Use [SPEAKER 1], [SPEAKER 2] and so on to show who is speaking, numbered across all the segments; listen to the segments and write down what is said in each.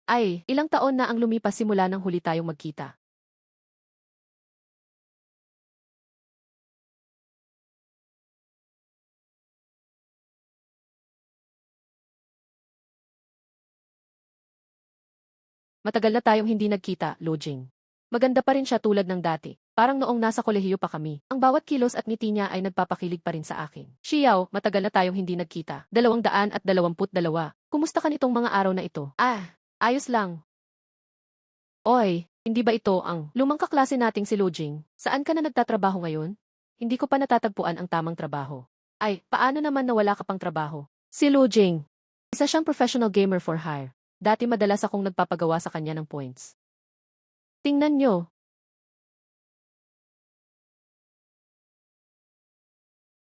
[SPEAKER 1] Ay, ilang taon na ang lumipas simula nang huli tayong magkita. Matagal na tayong hindi nagkita, Lojing. Maganda pa rin siya tulad ng dati. Parang noong nasa kolehiyo pa kami. Ang bawat kilos at ngiti niya ay nagpapakilig pa rin sa akin. Xiao, matagal na tayong hindi nagkita. 222. Kumusta ka nitong mga araw na ito? Ah, ayos lang. Oy, hindi ba ito ang lumang kaklase nating si Lojing? Saan ka na nagtatrabaho ngayon? Hindi ko pa natatagpuan ang tamang trabaho. Ay, paano naman na wala ka pang trabaho? Si Lojing. Isa siyang professional gamer for hire. Dati madalas akong nagpapagawa sa kanya ng points. Tingnan nyo.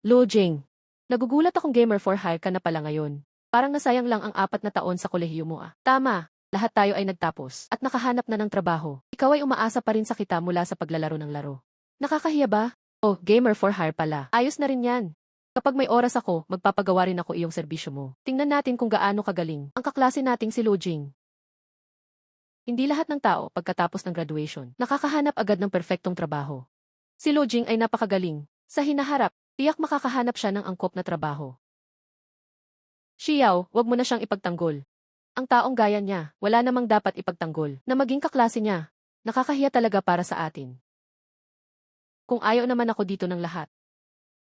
[SPEAKER 1] Lojing. Nagugulat akong gamer for hire ka na pala ngayon. Parang nasayang lang ang 4 na taon sa kolehiyo mo ah. Tama, lahat tayo ay nagtapos at nakahanap na ng trabaho. Ikaw ay umaasa pa rin sa kita mula sa paglalaro ng laro. Nakakahiya ba? Oh, gamer for hire pala. Ayos na rin yan. Kapag may oras ako, magpapagawa rin ako iyong serbisyo mo. Tingnan natin kung gaano kagaling ang kaklase nating si Lojing. Hindi lahat ng tao pagkatapos ng graduation nakakahanap agad ng perpektong trabaho. Si Lojing ay napakagaling. Sa hinaharap, tiyak makakahanap siya ng angkop na trabaho. Xiao, wag mo na siyang ipagtanggol. Ang taong gaya niya, wala namang dapat ipagtanggol na maging kaklase niya. Nakakahiya talaga para sa atin. Kung ayaw naman ako dito ng lahat,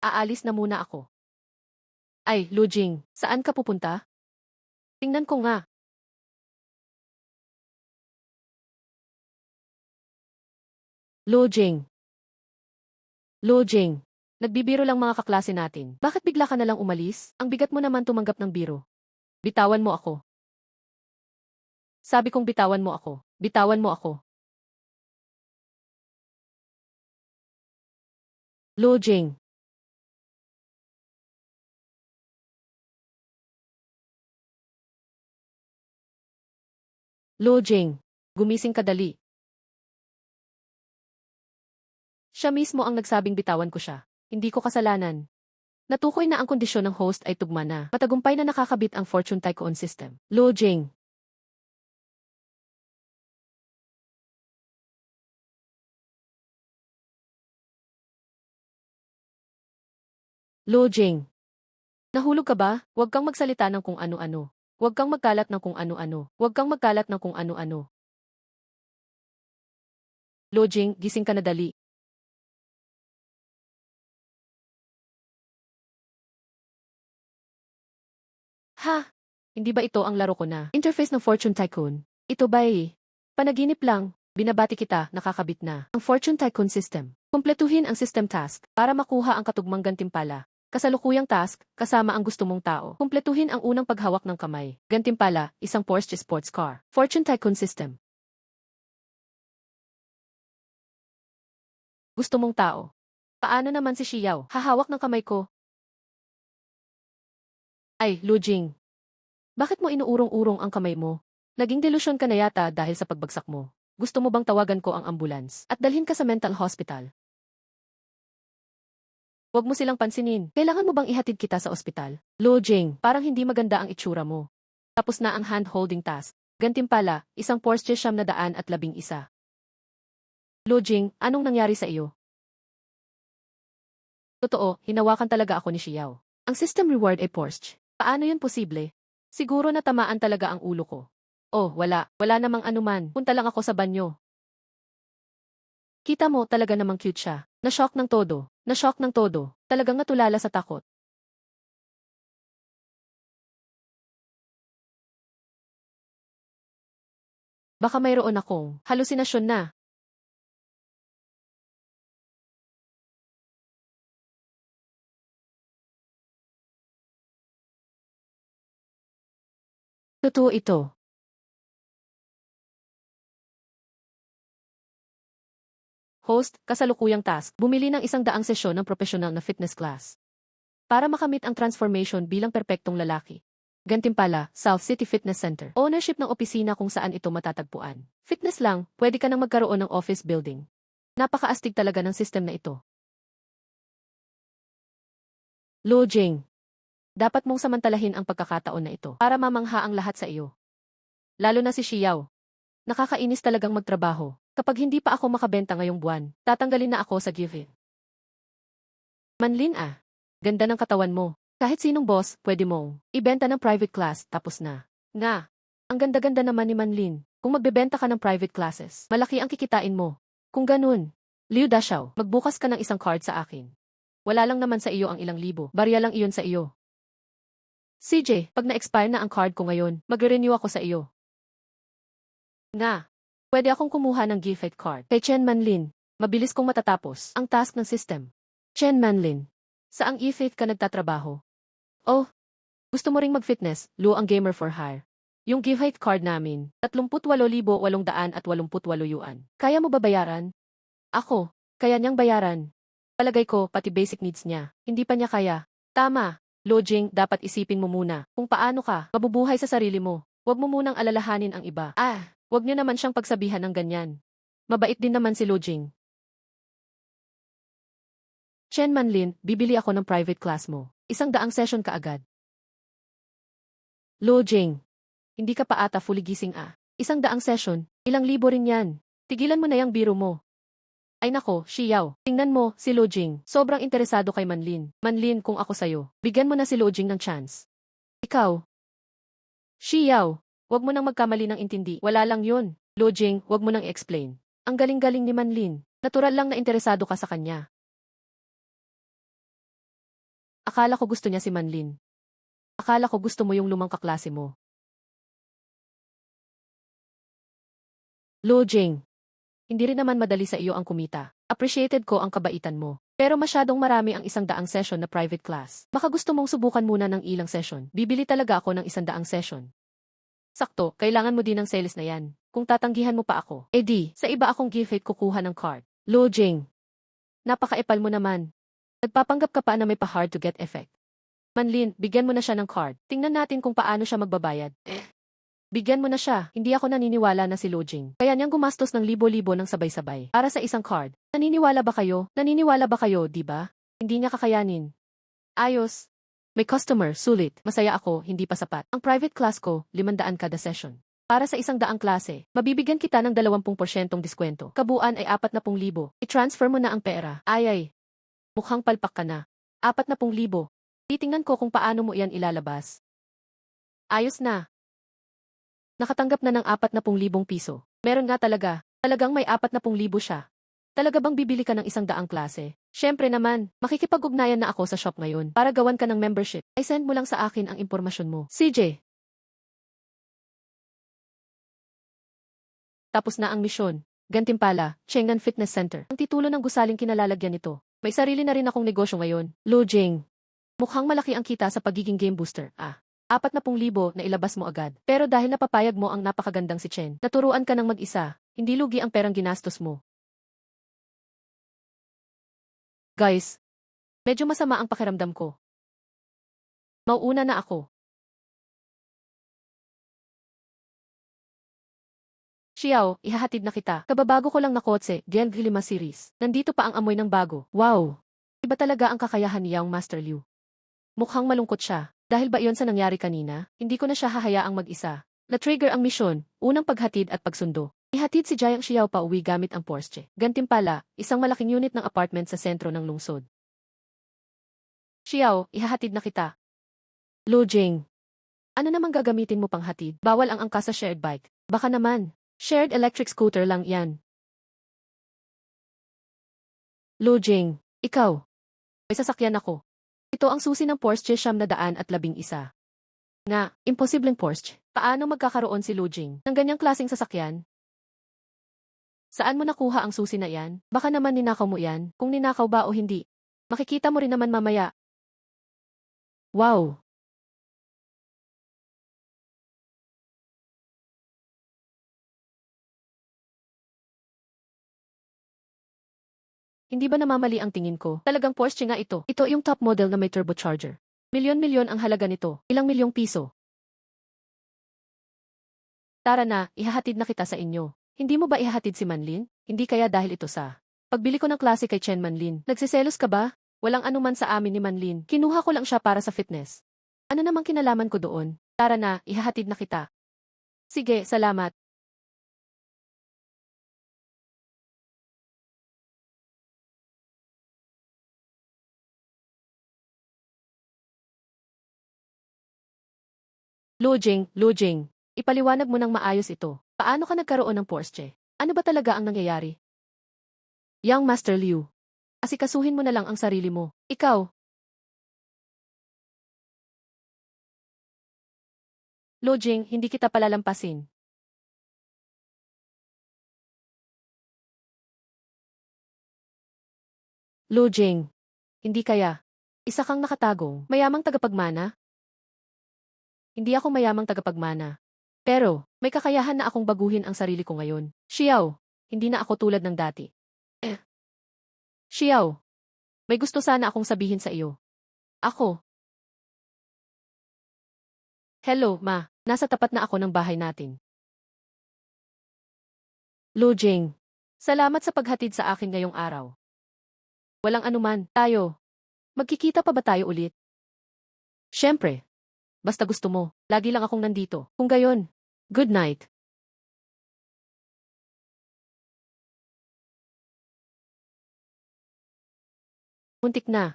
[SPEAKER 1] aalis na muna ako. Ay, Lojing, saan ka pupunta? Tingnan ko nga. Lojing. Lojing. Nagbibiro lang mga kaklase natin. Bakit bigla ka nalang umalis? Ang bigat mo naman tumanggap ng biro. Bitawan mo ako. Sabi kong bitawan mo ako. Bitawan mo ako. Lojing. Lojing. Gumising ka dali. Siya mismo ang nagsabing bitawan ko siya. Hindi ko kasalanan. Natukoy na ang kondisyon ng host ay tugma na. Matagumpay na nakakabit ang Fortune Tycoon system. Lojing. Lojing. Nahulog ka ba? Huwag kang magsalita ng kung ano-ano. Huwag kang magkalat ng kung ano-ano. Huwag kang magkalat ng kung ano-ano. Lojing, gising ka na dali. Ha? Hindi ba ito ang laro ko na? Interface ng Fortune Tycoon. Ito ba panaginip lang? Binabati kita, nakakabit na. Ang Fortune Tycoon system. Kumpletuhin ang system task para makuha ang katugmang gantimpala. Kasalukuyang task, kasama ang gusto mong tao. Kumpletuhin ang unang paghawak ng kamay. Gantimpala, isang Porsche sports car. Fortune Tycoon system. Gusto mong tao. Paano naman si Xiao? Hahawak ng kamay ko. Ay, Lujing. Bakit mo inuurong-urong ang kamay mo? Naging delusyon ka na yata dahil sa pagbagsak mo. Gusto mo bang tawagan ko ang ambulance at dalhin ka sa mental hospital? Huwag mo silang pansinin. Kailangan mo bang ihatid kita sa ospital? Lojing, parang hindi maganda ang itsura mo. Tapos na ang hand-holding task. Gantimpala, isang Porsche 911. Lojing, anong nangyari sa iyo? Totoo, hinawakan talaga ako ni Xiao. Ang system reward ay Porsche. Paano yun posible? Siguro natamaan talaga ang ulo ko. Oh, wala. Wala namang anuman. Punta lang ako sa banyo. Kita mo, talaga namang cute siya. Na-shock ng todo. Na-shock ng todo. Talagang natulala sa takot. Baka mayroon akong halusinasyon na. Totoo ito. Host, kasalukuyang task. Bumili ng 100 sesyon ng professional na fitness class. Para makamit ang transformation bilang perpektong lalaki. Gantimpala, South City Fitness Center. Ownership ng opisina kung saan ito matatagpuan. Fitness lang, pwede ka nang magkaroon ng office building. Napakaastig talaga ng system na ito. Lojing. Dapat mong samantalahin ang pagkakataon na ito para mamangha ang lahat sa iyo. lalo na si Xiao. Nakakainis talagang magtrabaho. Kapag hindi pa ako makabenta ngayong buwan, tatanggalin na ako sa give-it. Manlin ganda ng katawan mo. Kahit sinong boss, pwede mong ibenta ng private class, tapos na. Nga, ang ganda-ganda naman ni Manlin. Kung magbebenta ka ng private classes, malaki ang kikitain mo. Kung ganun, Liu Dashaw, magbukas ka ng isang card sa akin. Wala lang naman sa iyo ang ilang libo, barya lang iyon sa iyo. CJ, pag na-expire na ang card ko ngayon, magre-renew ako sa iyo. Nga, pwede akong kumuha ng gift card. Kay Chen Manlin, mabilis kong matatapos ang task ng system. Chen Manlin, saang e-faith ka nagtatrabaho? Oh, gusto mo ring mag-fitness, Lu ang gamer for hire. Yung gift card namin, 38,888 yuan. Kaya mo ba bayaran? Ako, kaya niyang bayaran. Palagay ko, pati basic needs niya. Hindi pa niya kaya. Tama, Lojing, dapat isipin mo muna kung paano ka mabubuhay sa sarili mo. Huwag mo munang alalahanin ang iba. Huwag niyo naman siyang pagsabihan ng ganyan. Mabait din naman si Lojing. Chen Manlin, bibili ako ng private class mo. 100 session ka agad. Lojing, hindi ka pa ata fully gising 100 session, ilang libo rin yan. Tigilan mo na yung biro mo. Ay nako, Xiao, tingnan mo, si Lojing, sobrang interesado kay Manlin. Manlin, kung ako sayo, bigyan mo na si Lojing ng chance. Ikaw. Xiao, wag mo nang magkamali ng intindi, wala lang yun. Lojing, wag mo nang i-explain. Ang galing-galing ni Manlin, natural lang na interesado ka sa kanya. Akala ko gusto niya si Manlin. Akala ko gusto mo yung lumang kaklase mo. Lojing, hindi rin naman madali sa iyo ang kumita. Appreciated ko ang kabaitan mo. Pero masyadong marami ang 100 session na private class. Baka gusto mong subukan muna ng ilang session. Bibili talaga ako ng 100 session. Sakto, kailangan mo din ng sales na yan. Kung tatanggihan mo pa ako, sa iba akong gift kukuha ng card. Lojing, napaka-epal mo naman. Nagpapanggap ka pa na may pa-hard to get effect. Manlin, bigyan mo na siya ng card. Tingnan natin kung paano siya magbabayad. Bigyan mo na siya. Hindi ako naniniwala na si Lojing. Kaya niyang gumastos ng libo-libo ng sabay-sabay para sa isang card. Naniniwala ba kayo? Naniniwala ba kayo, di ba? Hindi niya kakayanin. Ayos. May customer, sulit. Masaya ako, hindi pa sapat. Ang private class ko, 500 kada session. Para sa 100 klase, mabibigyan kita ng 20% diskwento. Kabuuan ay 40,000. I-transfer mo na ang pera. Ay. Mukhang palpak ka na. 40,000. Titingnan ko kung paano mo iyan ilalabas. Ayos na. Nakatanggap na ng 40,000 piso. Meron nga talaga. Talagang may 40,000 siya. Talaga bang bibili ka ng 100 klase? Syempre naman, makikipag-ugnayan na ako sa shop ngayon para gawan ka ng membership. Ay send mo lang sa akin ang impormasyon mo. CJ. Tapos na ang misyon. Gantimpala, Cheng'an Fitness Center. Ang titulo ng gusaling kinalalagyan nito. May sarili na rin akong negosyo ngayon. Lojing. Mukhang malaki ang kita sa pagiging game booster. 40,000 na ilabas mo agad. Pero dahil napapayag mo ang napakagandang si Chen, naturuan ka ng mag-isa, hindi lugi ang perang ginastos mo. Guys, medyo masama ang pakiramdam ko. Mauuna na ako. Xiao, ihahatid na kita. Kababago ko lang na kotse, Gen 5 series. Nandito pa ang amoy ng bago. Wow! Iba talaga ang kakayahan ni Yang Master Liu. Mukhang malungkot siya. Dahil ba iyon sa nangyari kanina, hindi ko na siya hahayaang mag-isa. Na-trigger ang misyon, unang paghatid at pagsundo. Ihatid si Jiang Xiao pa uwi gamit ang Porsche. Gantimpala, isang malaking unit ng apartment sa sentro ng lungsod. Xiao, ihahatid na kita. Lojing. Ano namang gagamitin mo pang hatid? Bawal ang angkas sa shared bike. Baka naman. Shared electric scooter lang yan. Lojing, ikaw. May sasakyan ako. Ito ang susi ng Porsche 911. Nga, imposibleng Porsche. Paano magkakaroon si Lojing ng ganyang klaseng sasakyan? Saan mo nakuha ang susi na yan? Baka naman ninakaw mo yan, kung ninakaw ba o hindi. Makikita mo rin naman mamaya. Wow! Hindi ba namamali ang tingin ko? Talagang Porsche nga ito. Ito yung top model na may turbocharger. Milyon-milyon ang halaga nito. Ilang milyong piso. Tara na, ihahatid na kita sa inyo. Hindi mo ba ihahatid si Manlin? Hindi kaya dahil ito sa pagbili ko ng klase kay Chen Manlin. Nagsiselos ka ba? Walang anuman sa amin ni Manlin. Kinuha ko lang siya para sa fitness. Ano namang kinalaman ko doon? Tara na, ihahatid na kita. Sige, salamat. Lujing, ipaliwanag mo ng maayos ito. Paano ka nagkaroon ng Porsche? Ano ba talaga ang nangyayari? Young Master Liu, asikasuhin mo na lang ang sarili mo. Ikaw, Lujing, hindi kita palalampasin. Lujing, hindi kaya. Isa kang nakatagong, mayamang tagapagmana? Hindi ako mayamang tagapagmana. Pero, may kakayahan na akong baguhin ang sarili ko ngayon. Xiao, hindi na ako tulad ng dati. Eh, Xiao, may gusto sana akong sabihin sa iyo. Ako, hello, ma. Nasa tapat na ako ng bahay natin. Lujing, salamat sa paghatid sa akin ngayong araw. Walang anuman, tayo. Magkikita pa ba tayo ulit? Siyempre. Basta gusto mo, lagi lang akong nandito. Kung gayon, good night. Muntik na.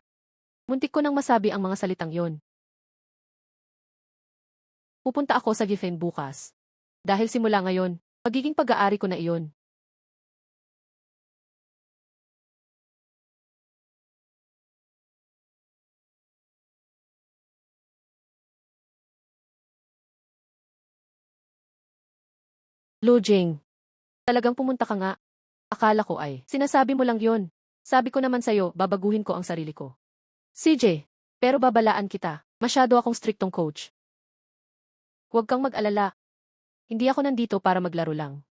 [SPEAKER 1] Muntik ko nang masabi ang mga salitang yon. Pupunta ako sa Gifen bukas. Dahil simula ngayon, magiging pag-aari ko na iyon. Lujing, talagang pumunta ka nga. Akala ko ay, sinasabi mo lang yon. Sabi ko naman sa'yo, babaguhin ko ang sarili ko. CJ, pero babalaan kita. Masyado akong striktong coach. Huwag kang mag-alala. Hindi ako nandito para maglaro lang.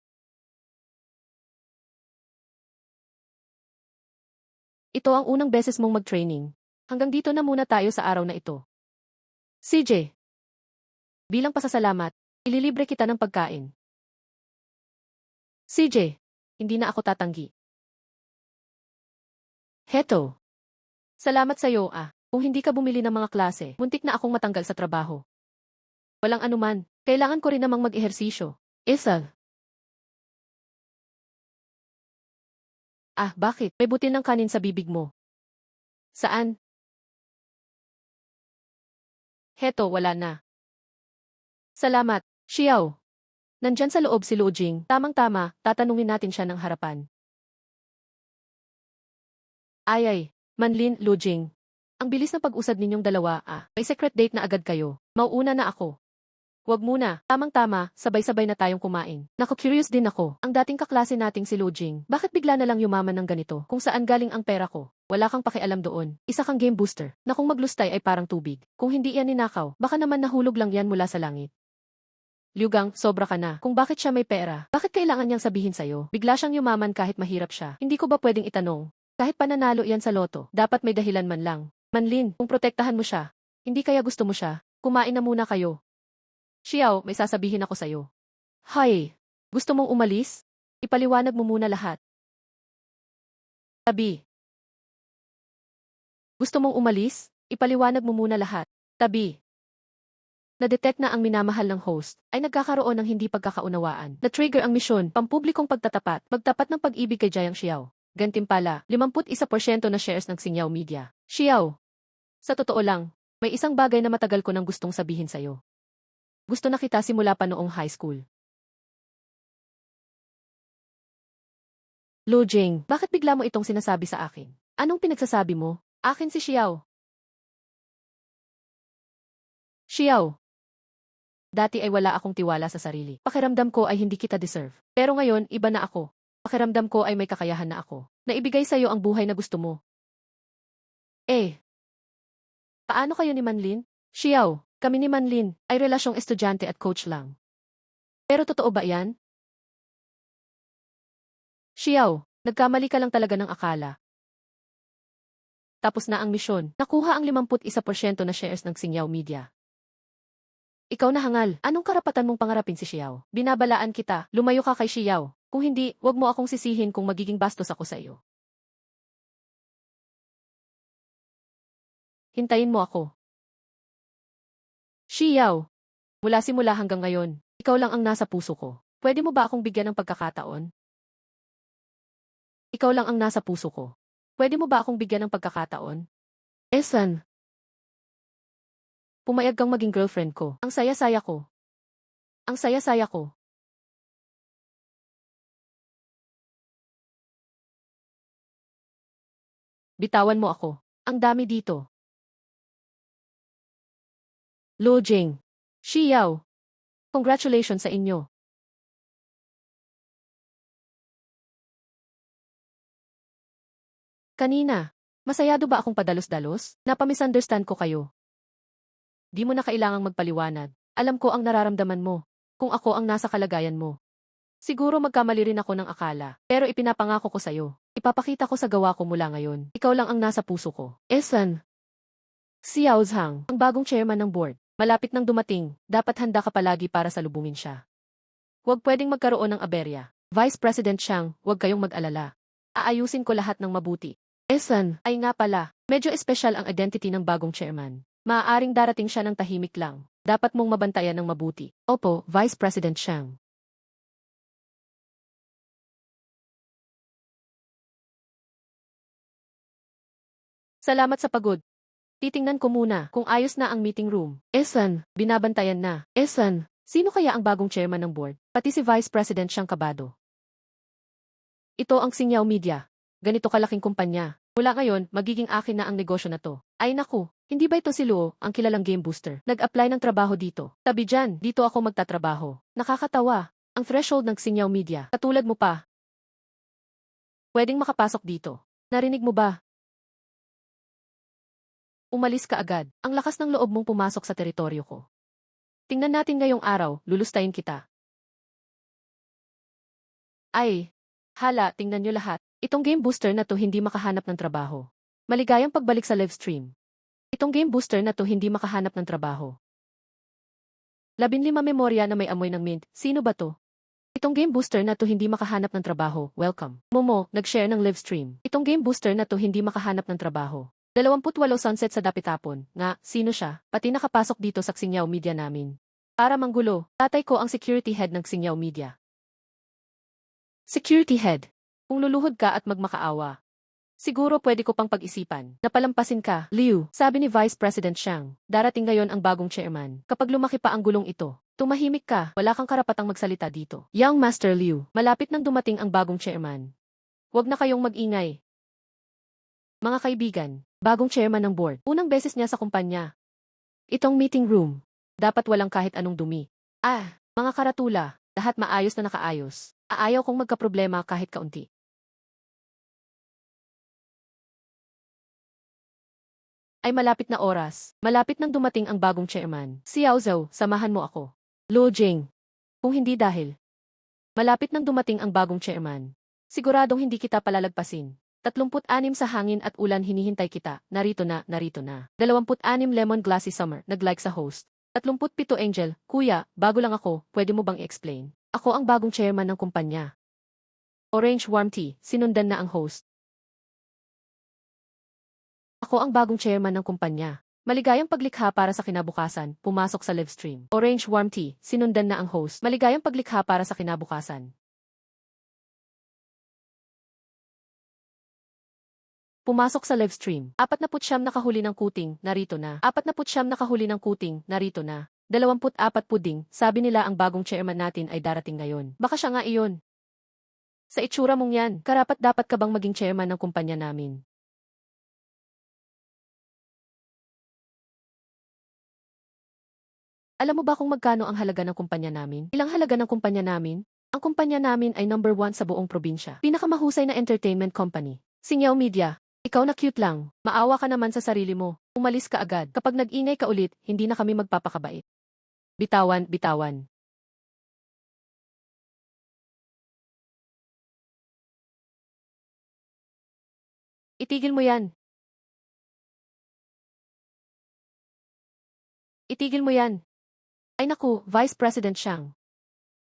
[SPEAKER 1] Ito ang unang beses mong mag-training. Hanggang dito na muna tayo sa araw na ito. CJ, bilang pasasalamat, ililibre kita ng pagkain. CJ, hindi na ako tatanggi. Heto. Salamat sa'yo Kung hindi ka bumili ng mga klase, muntik na akong matanggal sa trabaho. Walang anuman, kailangan ko rin namang mag-ehersisyo. Isa. Bakit? May butil ng kanin sa bibig mo. Saan? Heto, wala na. Salamat, Xiao. Nandyan sa loob si Lujing. Tamang-tama, tatanungin natin siya ng harapan. Ayay, Manlin, Lujing. Ang bilis ng pag-usad ninyong dalawa May secret date na agad kayo. Mauuna na ako. Huwag muna. Tamang-tama, sabay-sabay na tayong kumain. Naku-curious din ako. Ang dating kaklase nating si Lujing, bakit bigla na lang yumaman ng ganito? Kung saan galing ang pera ko? Wala kang pakialam doon. Isa kang game booster, na kung maglustay ay parang tubig. Kung hindi yan ninakaw, baka naman nahulog lang yan mula sa langit. Liugang, sobra ka na. Kung bakit siya may pera, bakit kailangan niyang sabihin sa'yo? Bigla siyang yumaman kahit mahirap siya. Hindi ko ba pwedeng itanong? Kahit pananalo yan sa loto, dapat may dahilan man lang. Manlin, kung protektahan mo siya, hindi kaya gusto mo siya, kumain na muna kayo. Xiao, may sasabihin ako sa'yo. Hay, gusto mong umalis? Ipaliwanag mo muna lahat. Tabi. Gusto mong umalis? Ipaliwanag mo muna lahat. Tabi. Na-detect na ang minamahal ng host ay nagkakaroon ng hindi pagkakaunawaan. Na-trigger ang misyon, pampublikong pagtatapat, magtapat ng pag-ibig kay Jiang Xiao. Gantimpala, 51% na shares ng Xingyao Media. Xiao. Sa totoo lang, may isang bagay na matagal ko nang gustong sabihin sa'yo. Gusto na kita simula pa noong high school. Lujing, bakit bigla mo itong sinasabi sa akin? Anong pinagsasabi mo? Akin si Xiao. Xiao. Dati ay wala akong tiwala sa sarili. Pakiramdam ko ay hindi kita deserve. Pero ngayon, iba na ako. Pakiramdam ko ay may kakayahan na ako. Naibigay sa'yo ang buhay na gusto mo. Paano kayo ni Manlin? Xiao, kami ni Manlin ay relasyong estudyante at coach lang. Pero totoo ba yan? Xiao, nagkamali ka lang talaga ng akala. Tapos na ang misyon. Nakuha ang 51% na shares ng Xingyao Media. Ikaw na hangal. Anong karapatan mong pangarapin si Xiao? Binabalaan kita. Lumayo ka kay Xiao. Kung hindi, wag mo akong sisihin kung magiging bastos ako sa iyo. Hintayin mo ako. Xiao. Mula simula hanggang ngayon, Ikaw lang ang nasa puso ko. Pwede mo ba akong bigyan ng pagkakataon? Ikaw lang ang nasa puso ko. Pwede mo ba akong bigyan ng pagkakataon? Esan, pumayag kang maging girlfriend ko. Ang saya-saya ko. Ang saya-saya ko. Bitawan mo ako. Ang dami dito. Lo Jing. Xiao. Congratulations sa inyo. Kanina, masayado ba akong padalos-dalos? Napamisunderstand ko kayo. Di mo na kailangang magpaliwanag. Alam ko ang nararamdaman mo. Kung ako ang nasa kalagayan mo. Siguro magkamali rin ako ng akala. Pero ipinapangako ko sa'yo. Ipapakita ko sa gawa ko mula ngayon. Ikaw lang ang nasa puso ko. Esan. Xiao Zhang, ang bagong chairman ng board. Malapit nang dumating. Dapat handa ka palagi para salubungin siya. Huwag pwedeng magkaroon ng aberya. Vice President Xiang, huwag kayong mag-alala. Aayusin ko lahat ng mabuti. Esan, ay nga pala, medyo espesyal ang identity ng bagong chairman. Maaaring darating siya ng tahimik lang. Dapat mong mabantayan ng mabuti. Opo, Vice President Xiang. Salamat sa pagod. Titingnan ko muna kung ayos na ang meeting room. Esan, binabantayan na. Esan, sino kaya ang bagong chairman ng board? Pati si Vice President Xiang kabado. Ito ang Xingyao Media. Ganito kalaking kumpanya. Mula ngayon, magiging akin na ang negosyo na to. Ay naku, hindi ba ito si Luo, ang kilalang game booster? Nag-apply ng trabaho dito. Tabi dyan, dito ako magtatrabaho. Nakakatawa. Ang threshold ng Xingyao Media. Katulad mo pa. Pwedeng makapasok dito. Narinig mo ba? Umalis ka agad. Ang lakas ng loob mong pumasok sa teritoryo ko. Tingnan natin ngayong araw, lulustayin kita. Ay, hala, tingnan nyo lahat. Itong game booster na to hindi makahanap ng trabaho. Maligayang pagbalik sa live stream. Itong game booster na to hindi makahanap ng trabaho. 15 memorya na may amoy ng mint. Sino ba to? Itong game booster na to hindi makahanap ng trabaho. Welcome. Momo, nag-share ng live stream. Itong game booster na to hindi makahanap ng trabaho. 28 sunset sa Dapitapon. Nga, sino siya? Pati nakapasok dito sa Xingyao Media namin. Para manggulo, tatay ko ang security head ng Xingyao Media. Security head. Kung luluhod ka at magmakaawa. Siguro pwede ko pang pag-isipan. Napalampasin ka, Liu, sabi ni Vice President Xiang. Darating ngayon ang bagong chairman. Kapag lumaki pa ang gulong ito, tumahimik ka, wala kang karapatang magsalita dito. Young Master Liu, malapit nang dumating ang bagong chairman. Huwag na kayong mag-ingay. Mga kaibigan, bagong chairman ng board. Unang beses niya sa kumpanya. Itong meeting room. Dapat walang kahit anong dumi. Mga karatula, lahat maayos na nakaayos. Aayaw kong magkaproblema kahit kaunti. Ay malapit na oras. Malapit nang dumating ang bagong chairman. Xiao Zhou, samahan mo ako. Lo Jing. Kung hindi dahil. Malapit nang dumating ang bagong chairman. Siguradong hindi kita palalagpasin. 36 sa hangin at ulan hinihintay kita. Narito na, narito na. 26 lemon glassy summer, nag-like sa host. 37 Angel, kuya, bago lang ako, pwede mo bang i-explain? Ako ang bagong chairman ng kumpanya. Orange warm tea, sinundan na ang host. Ako ang bagong chairman ng kumpanya. Maligayang paglikha para sa kinabukasan, pumasok sa live stream. Orange warm tea, sinundan na ang host. Maligayang paglikha para sa kinabukasan. Pumasok sa live stream. 49 nakahuli ng kuting, narito na. 49 nakahuli ng kuting, narito na. 24 puding, sabi nila ang bagong chairman natin ay darating ngayon. Baka siya nga iyon. Sa itsura mong yan, karapat-dapat ka bang maging chairman ng kumpanya namin? Alam mo ba kung magkano ang halaga ng kumpanya namin? Ilang halaga ng kumpanya namin? Ang kumpanya namin ay number 1 sa buong probinsya. Pinakamahusay na entertainment company. Xingyao Media. Ikaw na cute lang. Maawa ka naman sa sarili mo. Umalis ka agad. Kapag nag-ingay ka ulit, hindi na kami magpapakabait. Bitawan, bitawan. Itigil mo yan. Itigil mo yan. Ay naku, Vice President Xiang.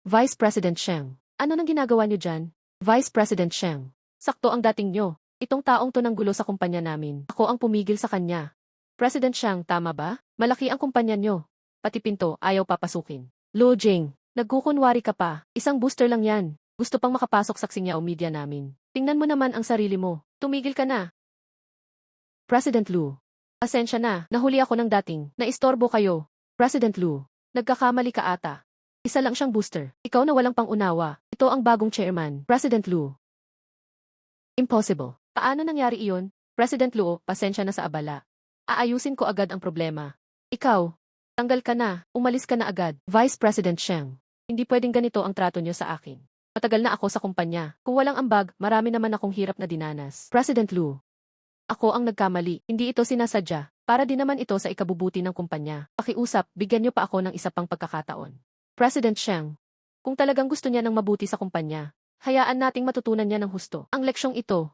[SPEAKER 1] Vice President Xiang. Ano nang ginagawa niyo dyan? Vice President Xiang. Sakto ang dating niyo. Itong taong to nang gulo sa kumpanya namin. Ako ang pumigil sa kanya. President Xiang, tama ba? Malaki ang kumpanya niyo. Pati pinto, ayaw papasukin. Lu Jing. Nagkukunwari ka pa, isang booster lang yan. Gusto pang makapasok sa Xingqiao media namin. Tingnan mo naman ang sarili mo. Tumigil ka na. President Lu. Pasensya na, nahuli ako ng dating. Naistorbo kayo. President Lu. Nagkakamali ka ata. Isa lang siyang booster. Ikaw na walang pang-unawa. Ito ang bagong chairman. President Lu. Impossible. Paano nangyari iyon? President Lu, pasensya na sa abala. Aayusin ko agad ang problema. Ikaw, tanggal ka na, umalis ka na agad. Vice President Sheng. Hindi pwedeng ganito ang trato niyo sa akin. Matagal na ako sa kumpanya. Kung walang ambag, marami naman akong hirap na dinanas. President Lu. Ako ang nagkamali. Hindi ito sinasadya. Para din naman ito sa ikabubuti ng kumpanya. Pakiusap, bigyan niyo pa ako ng isa pang pagkakataon. President Sheng. Kung talagang gusto niya ng mabuti sa kumpanya, hayaan nating matutunan niya ng husto. Ang leksyong ito.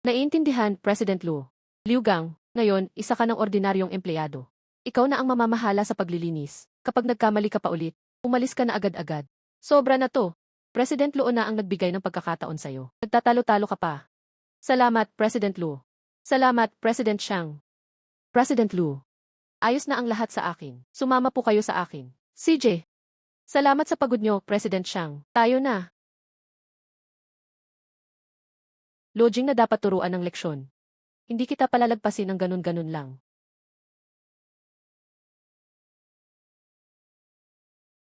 [SPEAKER 1] Naiintindihan, President Lu. Liu Gang, ngayon, isa ka ng ordinaryong empleyado. Ikaw na ang mamamahala sa paglilinis. Kapag nagkamali ka pa ulit, umalis ka na agad-agad. Sobra na to. President Lu na ang nagbigay ng pagkakataon sa'yo. Nagtatalo-talo ka pa. Salamat, President Lu. Salamat, President Shang. President Lu. Ayos na ang lahat sa akin. Sumama po kayo sa akin. CJ. Salamat sa pagod nyo, President Shang. Tayo na. Lojing na dapat turuan ng leksyon. Hindi kita palalagpasin ng ganun-ganun lang.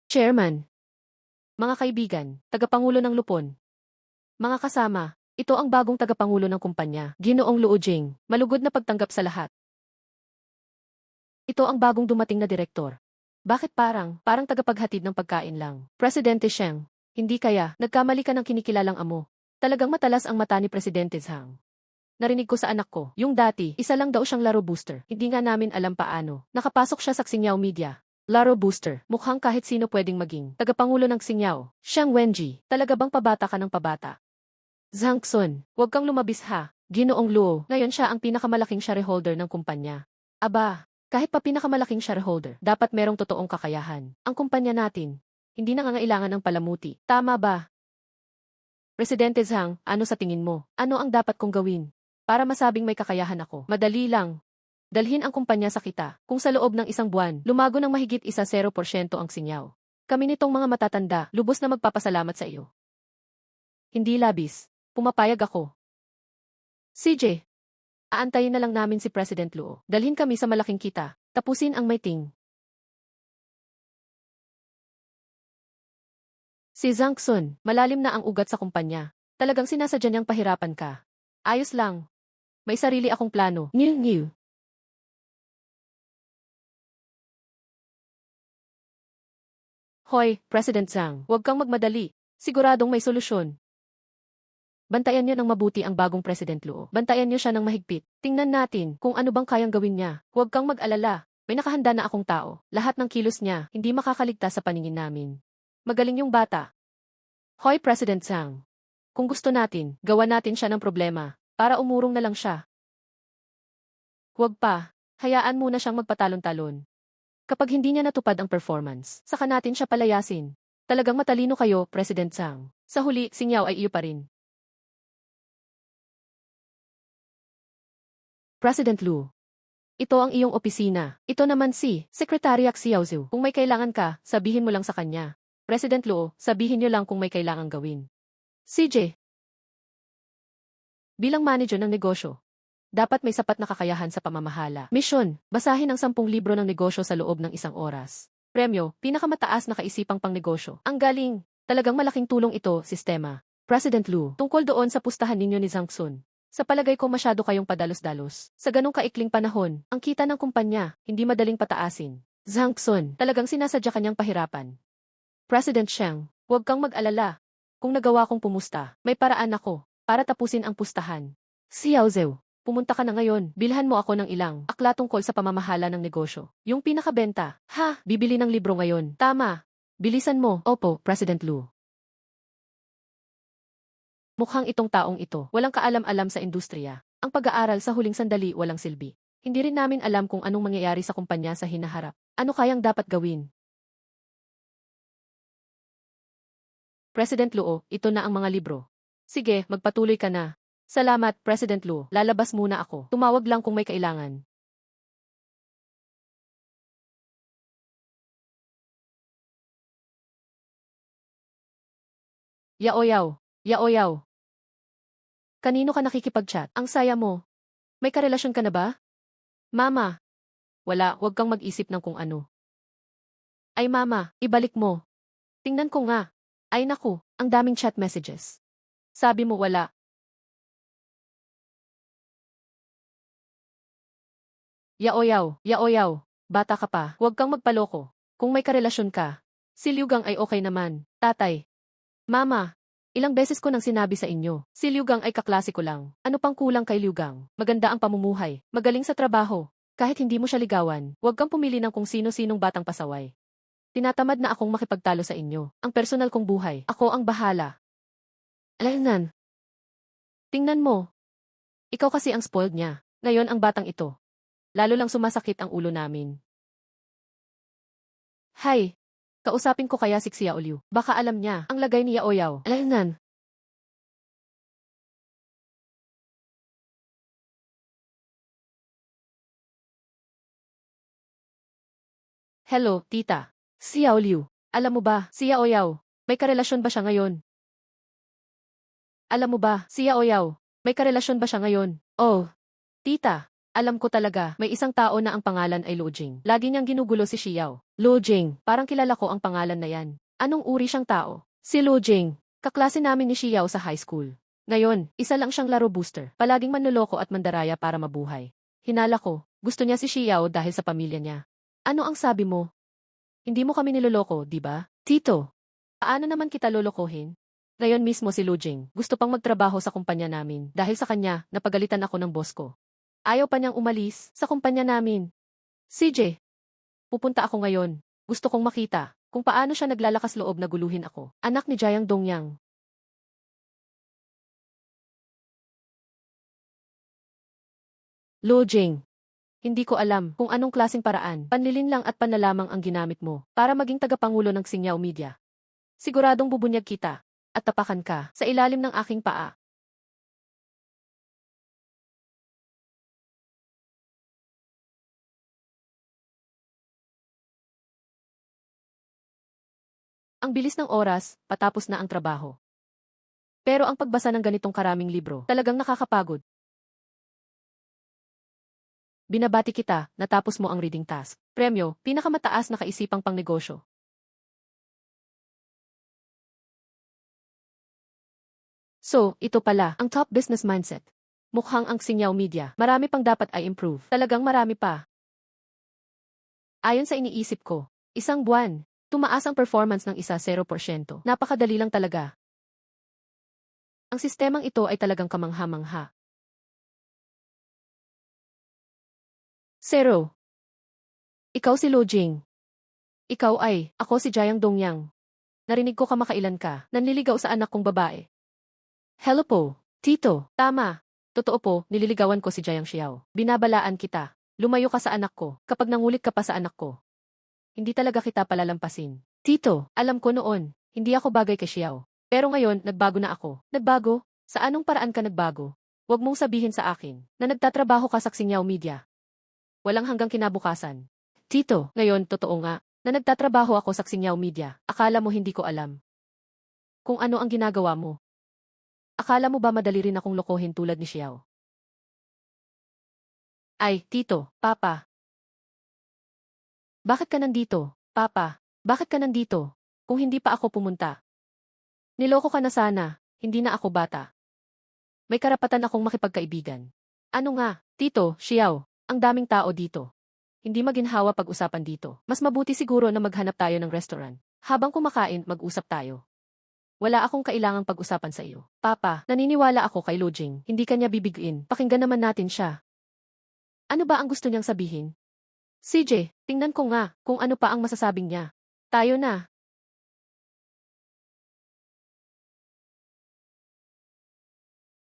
[SPEAKER 1] Chairman. Mga kaibigan, tagapangulo ng Lupon. Mga kasama, ito ang bagong tagapangulo ng kumpanya, Ginoong Luo Jing, malugod na pagtanggap sa lahat. Ito ang bagong dumating na direktor. Bakit parang tagapaghatid ng pagkain lang? Presidente Sheng, hindi kaya, nagkamali ka ng kinikilalang amo. Talagang matalas ang mata ni Presidente Zhang. Narinig ko sa anak ko, yung dati, isa lang daw siyang laro booster. Hindi nga namin alam paano. Nakapasok siya sa Xingqiao Media. Laro booster, mukhang kahit sino pwedeng maging tagapangulo ng Xingqiao. Xiang Wenji, talaga bang pabata ka ng pabata? Zhang Xun, huwag kang lumabis ha. Ginoong Luo, ngayon siya ang pinakamalaking shareholder ng kumpanya. Aba, kahit pa pinakamalaking shareholder, dapat merong totoong kakayahan. Ang kumpanya natin, hindi nangangailangan ng palamuti. Tama ba? Presidente Zhang, ano sa tingin mo? Ano ang dapat kong gawin? Para masabing may kakayahan ako. Madali lang. Dalhin ang kumpanya sa kita. Kung sa loob ng isang buwan, lumago ng mahigit 0% ang Xingqiao. Kami nitong mga matatanda, lubos na magpapasalamat sa iyo. Hindi labis. Pumapayag ako. CJ. Aantayin na lang namin si President Luo. Dalhin kami sa malaking kita. Tapusin ang meeting. Si Zhang Xun, malalim na ang ugat sa kumpanya. Talagang sinasadya niyang pahirapan ka. Ayos lang. May sarili akong plano. New. Hoy, President Zhang, huwag kang magmadali. Siguradong may solusyon. Bantayan niyo ng mabuti ang bagong President Luo. Bantayan niyo siya ng mahigpit. Tingnan natin kung ano bang kayang gawin niya. Huwag kang mag-alala. May nakahanda na akong tao. Lahat ng kilos niya, hindi makakaligtas sa paningin namin. Magaling yung bata. Hoy, President Zhang. Kung gusto natin, gawa natin siya ng problema. Para umurong na lang siya. Huwag pa. Hayaan muna siyang magpatalon-talon. Kapag hindi niya natupad ang performance, saka natin siya palayasin. Talagang matalino kayo, President Zhang. Sa huli, Xingqiao ay iyo pa rin. President Lu. Ito ang iyong opisina. Ito naman si Secretary Xiaozu. Kung may kailangan ka, sabihin mo lang sa kanya. President Lu, sabihin niyo lang kung may kailangang gawin. CJ. Bilang manager ng negosyo, dapat may sapat na kakayahan sa pamamahala. Misyon, basahin ang 10 libro ng negosyo sa loob ng 1 oras. Premyo, pinakamataas na kaisipang pangnegosyo. Ang galing, talagang malaking tulong ito, sistema. President Lu, tungkol doon sa pustahan ninyo ni Zhang Xun. Sa palagay ko masyado kayong padalos-dalos. Sa ganong kaikling panahon, ang kita ng kumpanya, hindi madaling pataasin. Zhang Xun, talagang sinasadya kanyang pahirapan. President Sheng, huwag kang mag-alala. Kung nagawa kong pumusta, may paraan ako para tapusin ang pustahan. Xiaozeu. Pumunta ka na ngayon, bilhan mo ako ng ilang akla tungkol sa pamamahala ng negosyo. Yung pinakabenta. Ha, bibili ng libro ngayon. Tama. Bilisan mo. Opo, President Lu. Mukhang itong taong ito, walang kaalam-alam sa industriya. Ang pag-aaral sa huling sandali walang silbi. Hindi rin namin alam kung anong mangyayari sa kumpanya sa hinaharap. Ano kayang dapat gawin? President Luo, ito na ang mga libro. Sige, magpatuloy ka na. Salamat, President Lu. Lalabas muna ako. Tumawag lang kung may kailangan. Yaoyaw. Yaoyaw. Kanino ka nakikipag-chat? Ang saya mo. May karelasyon ka na ba? Mama. Wala, huwag kang mag-isip ng kung ano. Ay mama, ibalik mo. Tingnan ko nga. Ay naku, ang daming chat messages. Sabi mo wala. Yaoyaw, yaoyaw. Bata ka pa, huwag kang magpaloko. Kung may karelasyon ka, si Liugang ay okay naman. Tatay. Mama, ilang beses ko nang sinabi sa inyo, si Liugang ay kaklase ko lang. Ano pang kulang kay Liugang? Maganda ang pamumuhay, magaling sa trabaho. Kahit hindi mo siya ligawan, huwag kang pumili ng kung sino-sinong batang pasaway. Tinatamad na akong makipagtalo sa inyo. Ang personal kong buhay, ako ang bahala. Alaynan. Tingnan mo. Ikaw kasi ang spoiled niya. Ngayon ang batang ito. Lalo lang sumasakit ang ulo namin. Hay. Kausapin ko kaya si Xia Oliu. Baka alam niya ang lagay ni Yaoyaw. Alaynan. Hello, tita. Si Yaoliu. Alam mo ba, si Yaoyaw, may karelasyon ba siya ngayon? Alam mo ba, si Yaoyaw, may karelasyon ba siya ngayon? Oh, tita, alam ko talaga, may isang tao na ang pangalan ay Lu Jing. Lagi niyang ginugulo si Xiao. Lu Jing, parang kilala ko ang pangalan na yan. Anong uri siyang tao? Si Lu Jing, kaklase namin ni Xiao sa high school. Ngayon, isa lang siyang laro booster. Palaging manloloko at mandaraya para mabuhay. Hinala ko, gusto niya si Xiao dahil sa pamilya niya. Ano ang sabi mo? Hindi mo kami niloloko, di ba? Tito, paano naman kita lolokohin? Ngayon mismo si Lu Jing, gusto pang magtrabaho sa kumpanya namin. Dahil sa kanya, napagalitan ako ng boss ko. Ayaw pa niyang umalis sa kumpanya namin. CJ, pupunta ako ngayon. Gusto kong makita kung paano siya naglalakas loob na guluhin ako. Anak ni Jiang Dongyang. Lu Jing, hindi ko alam kung anong klaseng paraan, panlilin lang at panlalamang ang ginamit mo para maging tagapangulo ng Xingyao Media. Siguradong bubunyag kita at tapakan ka sa ilalim ng aking paa. Ang bilis ng oras, patapos na ang trabaho. Pero ang pagbasa ng ganitong karaming libro, talagang nakakapagod. Binabati kita, natapos mo ang reading task. Premyo, pinakamataas na kaisipang pangnegosyo. So, ito pala, ang top business mindset. Mukhang ang Xingyao Media, marami pang dapat ay improve. Talagang marami pa. Ayon sa iniisip ko, isang buwan, tumaas ang performance ng isa 0%. Napakadali lang talaga. Ang sistemang ito ay talagang kamangha-mangha. 0. Ikaw si Lu Jing. Ikaw ay, ako si Jiang Dongyang. Narinig ko kamakailan ka, nanliligaw sa anak kong babae. Hello po, Tito. Tama. Totoo po, nililigawan ko si Jiang Xiao. Binabalaan kita. Lumayo ka sa anak ko, kapag nangulit ka pa sa anak ko. Hindi talaga kita palalampasin. Tito, alam ko noon, hindi ako bagay kay Xiao. Pero ngayon, nagbago na ako. Nagbago? Sa anong paraan ka nagbago? Huwag mong sabihin sa akin na nagtatrabaho ka sa Xingyao Media. Walang hanggang kinabukasan. Tito, ngayon, totoo nga, na nagtatrabaho ako sa Xingyao Media. Akala mo hindi ko alam kung ano ang ginagawa mo. Akala mo ba madali rin akong lokohin tulad ni Xiao? Ay, Tito, Papa. Bakit ka nandito, Papa? Bakit ka nandito? Kung hindi pa ako pumunta. Niloko ka na sana, hindi na ako bata. May karapatan akong makipagkaibigan. Ano nga, Tito, Xiao, ang daming tao dito. Hindi maginhawa pag-usapan dito. Mas mabuti siguro na maghanap tayo ng restaurant. Habang kumakain, mag-usap tayo. Wala akong kailangang pag-usapan sa iyo. Papa, naniniwala ako kay Lu Jing. Hindi kanya bibiguin. Pakinggan naman natin siya. Ano ba ang gusto niyang sabihin? CJ, tingnan ko nga kung ano pa ang masasabing niya. Tayo na.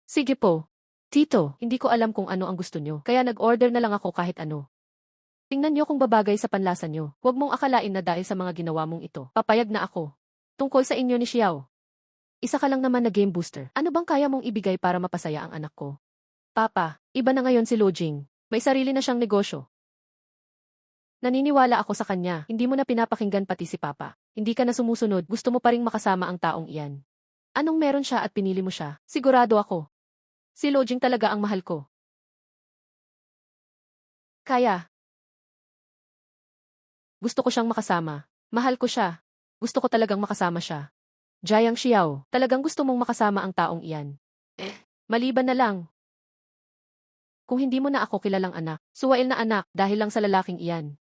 [SPEAKER 1] Sige po. Tito, hindi ko alam kung ano ang gusto niyo. Kaya nag-order na lang ako kahit ano. Tingnan niyo kung babagay sa panlasa niyo. Huwag mong akalain na dahil sa mga ginawa mong ito, papayag na ako. Tungkol sa inyo ni Xiao. Isa ka lang naman na game booster. Ano bang kaya mong ibigay para mapasaya ang anak ko? Papa, iba na ngayon si Lu Jing. May sarili na siyang negosyo. Naniniwala ako sa kanya. Hindi mo na pinapakinggan pati si Papa. Hindi ka na sumusunod. Gusto mo pa ring makasama ang taong iyan. Anong meron siya at pinili mo siya? Sigurado ako. Si Lojing talaga ang mahal ko. Kaya. Gusto ko siyang makasama. Mahal ko siya. Gusto ko talagang makasama siya. Jiang Xiao, talagang gusto mong makasama ang taong iyan. Maliban na lang. Kung hindi mo na ako kilalang anak, suwail na anak dahil lang sa lalaking iyan.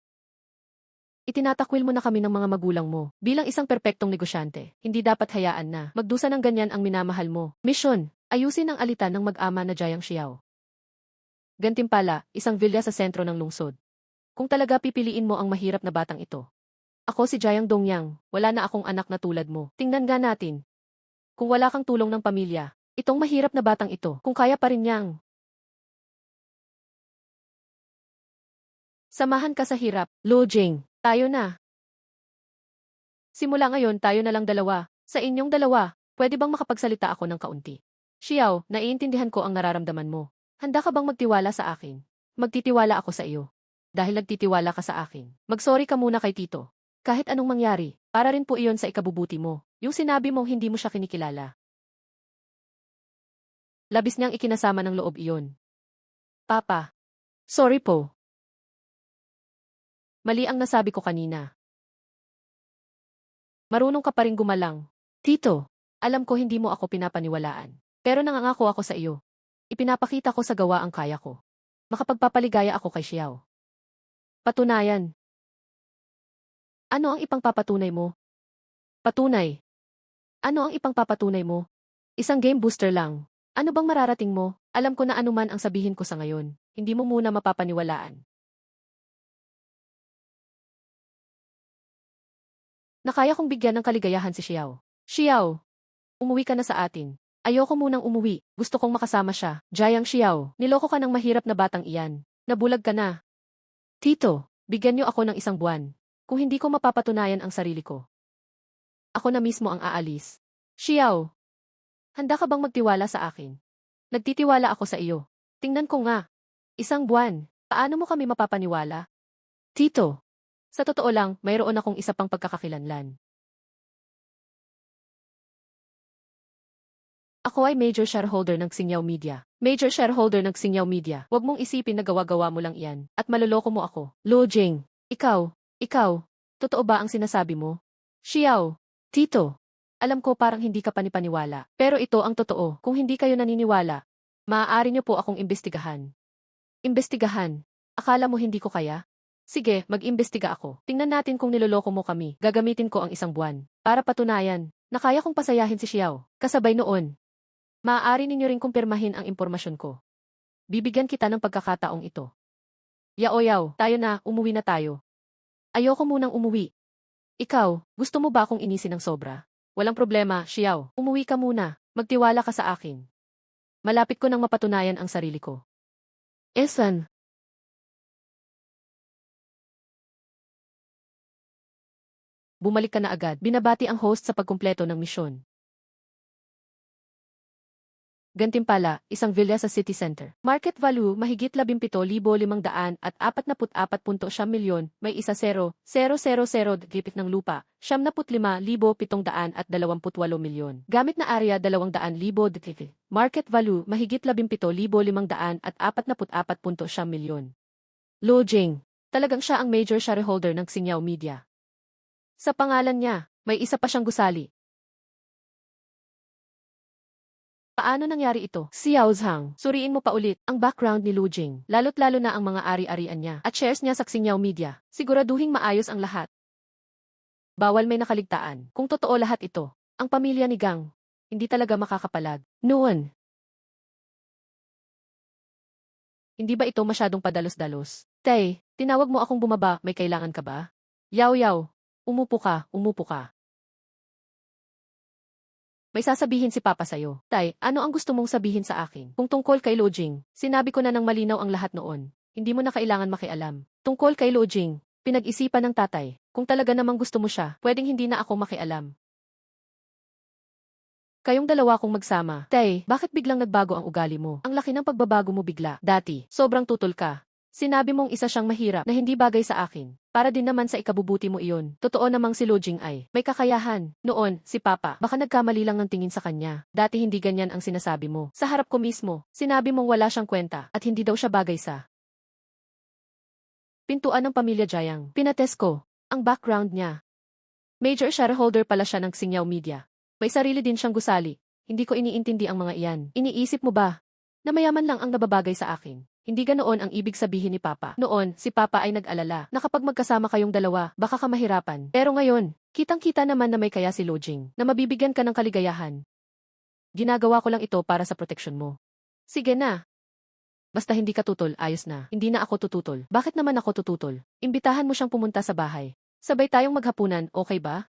[SPEAKER 1] Itinatakwil mo na kami ng mga magulang mo. Bilang isang perpektong negosyante, hindi dapat hayaan na magdusa ng ganyan ang minamahal mo. Misyon, ayusin ang alitan ng mag-ama na Jiang Xiao. Gantimpala, isang vilya sa sentro ng lungsod. Kung talaga pipiliin mo ang mahirap na batang ito. Ako si Jiang Dongyang, wala na akong anak na tulad mo. Tingnan nga natin. Kung wala kang tulong ng pamilya, itong mahirap na batang ito, kung kaya pa rin niyang. Samahan ka sa hirap, Lojing. Tayo na. Simula ngayon tayo na lang dalawa. Sa inyong dalawa, pwede bang makapagsalita ako ng kaunti? Xiao, naiintindihan ko ang nararamdaman mo. Handa ka bang magtiwala sa akin? Magtitiwala ako sa iyo. Dahil nagtitiwala ka sa akin. Magsorry ka muna kay Tito. Kahit anong mangyari, para rin po iyon sa ikabubuti mo. Yung sinabi mong hindi mo siya kinikilala. Labis niyang ikinasama ng loob iyon. Papa. Sorry po. Mali ang nasabi ko kanina. Marunong ka pa rin gumalang. Tito, alam ko hindi mo ako pinapaniwalaan. Pero nangangako ako sa iyo. Ipinapakita ko sa gawa ang kaya ko. Makapagpapaligaya ako kay Xiao. Patunayan. Ano ang ipangpapatunay mo? Patunay. Ano ang ipangpapatunay mo? Isang game booster lang. Ano bang mararating mo? Alam ko na anuman ang sabihin ko sa ngayon. Hindi mo muna mapapaniwalaan. Nakaya kong bigyan ng kaligayahan si Xiao. Xiao, umuwi ka na sa atin. Ayoko munang umuwi. Gusto kong makasama siya. Jiang Xiao, niloko ka ng mahirap na batang iyan. Nabulag ka na. Tito, bigyan niyo ako ng isang buwan. Kung hindi ko mapapatunayan ang sarili ko. Ako na mismo ang aalis. Xiao, handa ka bang magtiwala sa akin? Nagtitiwala ako sa iyo. Tingnan ko nga. Isang buwan. Paano mo kami mapapaniwala? Tito, sa totoo lang, mayroon akong isa pang pagkakakilanlan. Ako ay major shareholder ng Xingyiao Media. Major shareholder ng Xingyiao Media. Huwag mong isipin na gawa-gawa mo lang iyan. At maloloko mo ako. Lojing, ikaw, totoo ba ang sinasabi mo? Xiao, Tito, alam ko parang hindi ka panipaniwala. Pero ito ang totoo. Kung hindi kayo naniniwala, maaari niyo po akong imbestigahan. Imbestigahan? Akala mo hindi ko kaya? Sige, mag-imbestiga ako. Tingnan natin kung niloloko mo kami. Gagamitin ko ang isang buwan. Para patunayan na kaya kong pasayahin si Xiao. Kasabay noon. Maaari ninyo ring kumpirmahin ang impormasyon ko. Bibigyan kita ng pagkakataong ito. Yao, tayo na, umuwi na tayo. Ayoko munang umuwi. Ikaw, gusto mo ba akong inisin ng sobra? Walang problema, Xiao. Umuwi ka muna. Magtiwala ka sa akin. Malapit ko nang mapatunayan ang sarili ko. Esan. Bumalik ka na agad. Binabati ang host sa pagkumpleto ng misyon. Gantimpala, isang vilya sa city center. Market value, mahigit 17,544.7 milyon, may isa 0,000 gipit ng lupa, 75,728 milyon. Gamit na area 200,000 dikiti. Market value, mahigit 17,544.7 milyon. Lojing, talagang siya ang major shareholder ng Xingyiao Media. Sa pangalan niya, may isa pa siyang gusali. Paano nangyari ito? Xiao Zhang, suriin mo pa ulit ang background ni Lu Jing, lalo't lalo na ang mga ari-arian niya at shares niya sa Xingyiao Media. Siguraduhing maayos ang lahat. Bawal may nakaligtaan. Kung totoo lahat ito, ang pamilya ni Gang, hindi talaga makakapalag. Noon. Hindi ba ito masyadong padalos-dalos? Tay, tinawag mo akong bumaba, may kailangan ka ba? Yao, umupo ka. May sasabihin si Papa sa'yo. Tay, ano ang gusto mong sabihin sa akin? Kung tungkol kay Lojing, sinabi ko na ng malinaw ang lahat noon. Hindi mo na kailangan makialam. Tungkol kay Lojing, pinag-isipan ng tatay. Kung talaga namang gusto mo siya, pwedeng hindi na ako makialam. Kayong dalawa kong magsama. Tay, bakit biglang nagbago ang ugali mo? Ang laki ng pagbabago mo bigla. Dati, sobrang tutol ka. Sinabi mong isa siyang mahirap na hindi bagay sa akin. Para din naman sa ikabubuti mo iyon. Totoo namang si Lojing ay may kakayahan. Noon, si Papa, baka nagkamali lang ng tingin sa kanya. Dati hindi ganyan ang sinasabi mo. Sa harap ko mismo, sinabi mong wala siyang kwenta at hindi daw siya bagay sa pintuan ng pamilya Jayang. Pinates ko ang background niya. Major shareholder pala siya ng Xingyiao Media. May sarili din siyang gusali. Hindi ko iniintindi ang mga iyan. Iniisip mo ba na mayaman lang ang nababagay sa akin? Hindi ganoon ang ibig sabihin ni Papa. Noon, si Papa ay nag-alala na kapag magkasama kayong dalawa, baka ka mahirapan. Pero ngayon, kitang-kita naman na may kaya si Lojing, na mabibigyan ka ng kaligayahan. Ginagawa ko lang ito para sa proteksyon mo. Sige na. Basta hindi ka tutol, ayos na. Hindi na ako tututol. Bakit naman ako tututol? Imbitahan mo siyang pumunta sa bahay. Sabay tayong maghapunan, okay ba?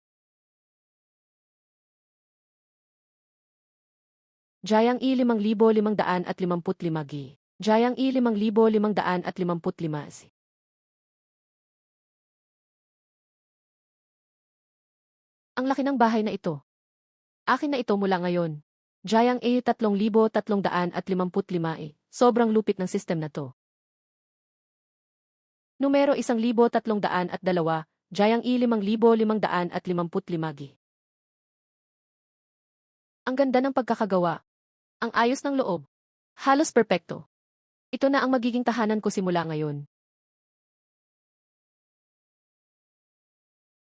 [SPEAKER 1] Jayang I 5,555 gi. Jayang I 5,555 si. Ang laki ng bahay na ito. Akin na ito mula ngayon. Jayang A 3,355 eh. Sobrang lupit ng system na to. Numero 1,302, Jayang I 5,555 gi. Ang ganda ng pagkakagawa. Ang ayos ng loob. Halos perpekto. Ito na ang magiging tahanan ko simula ngayon.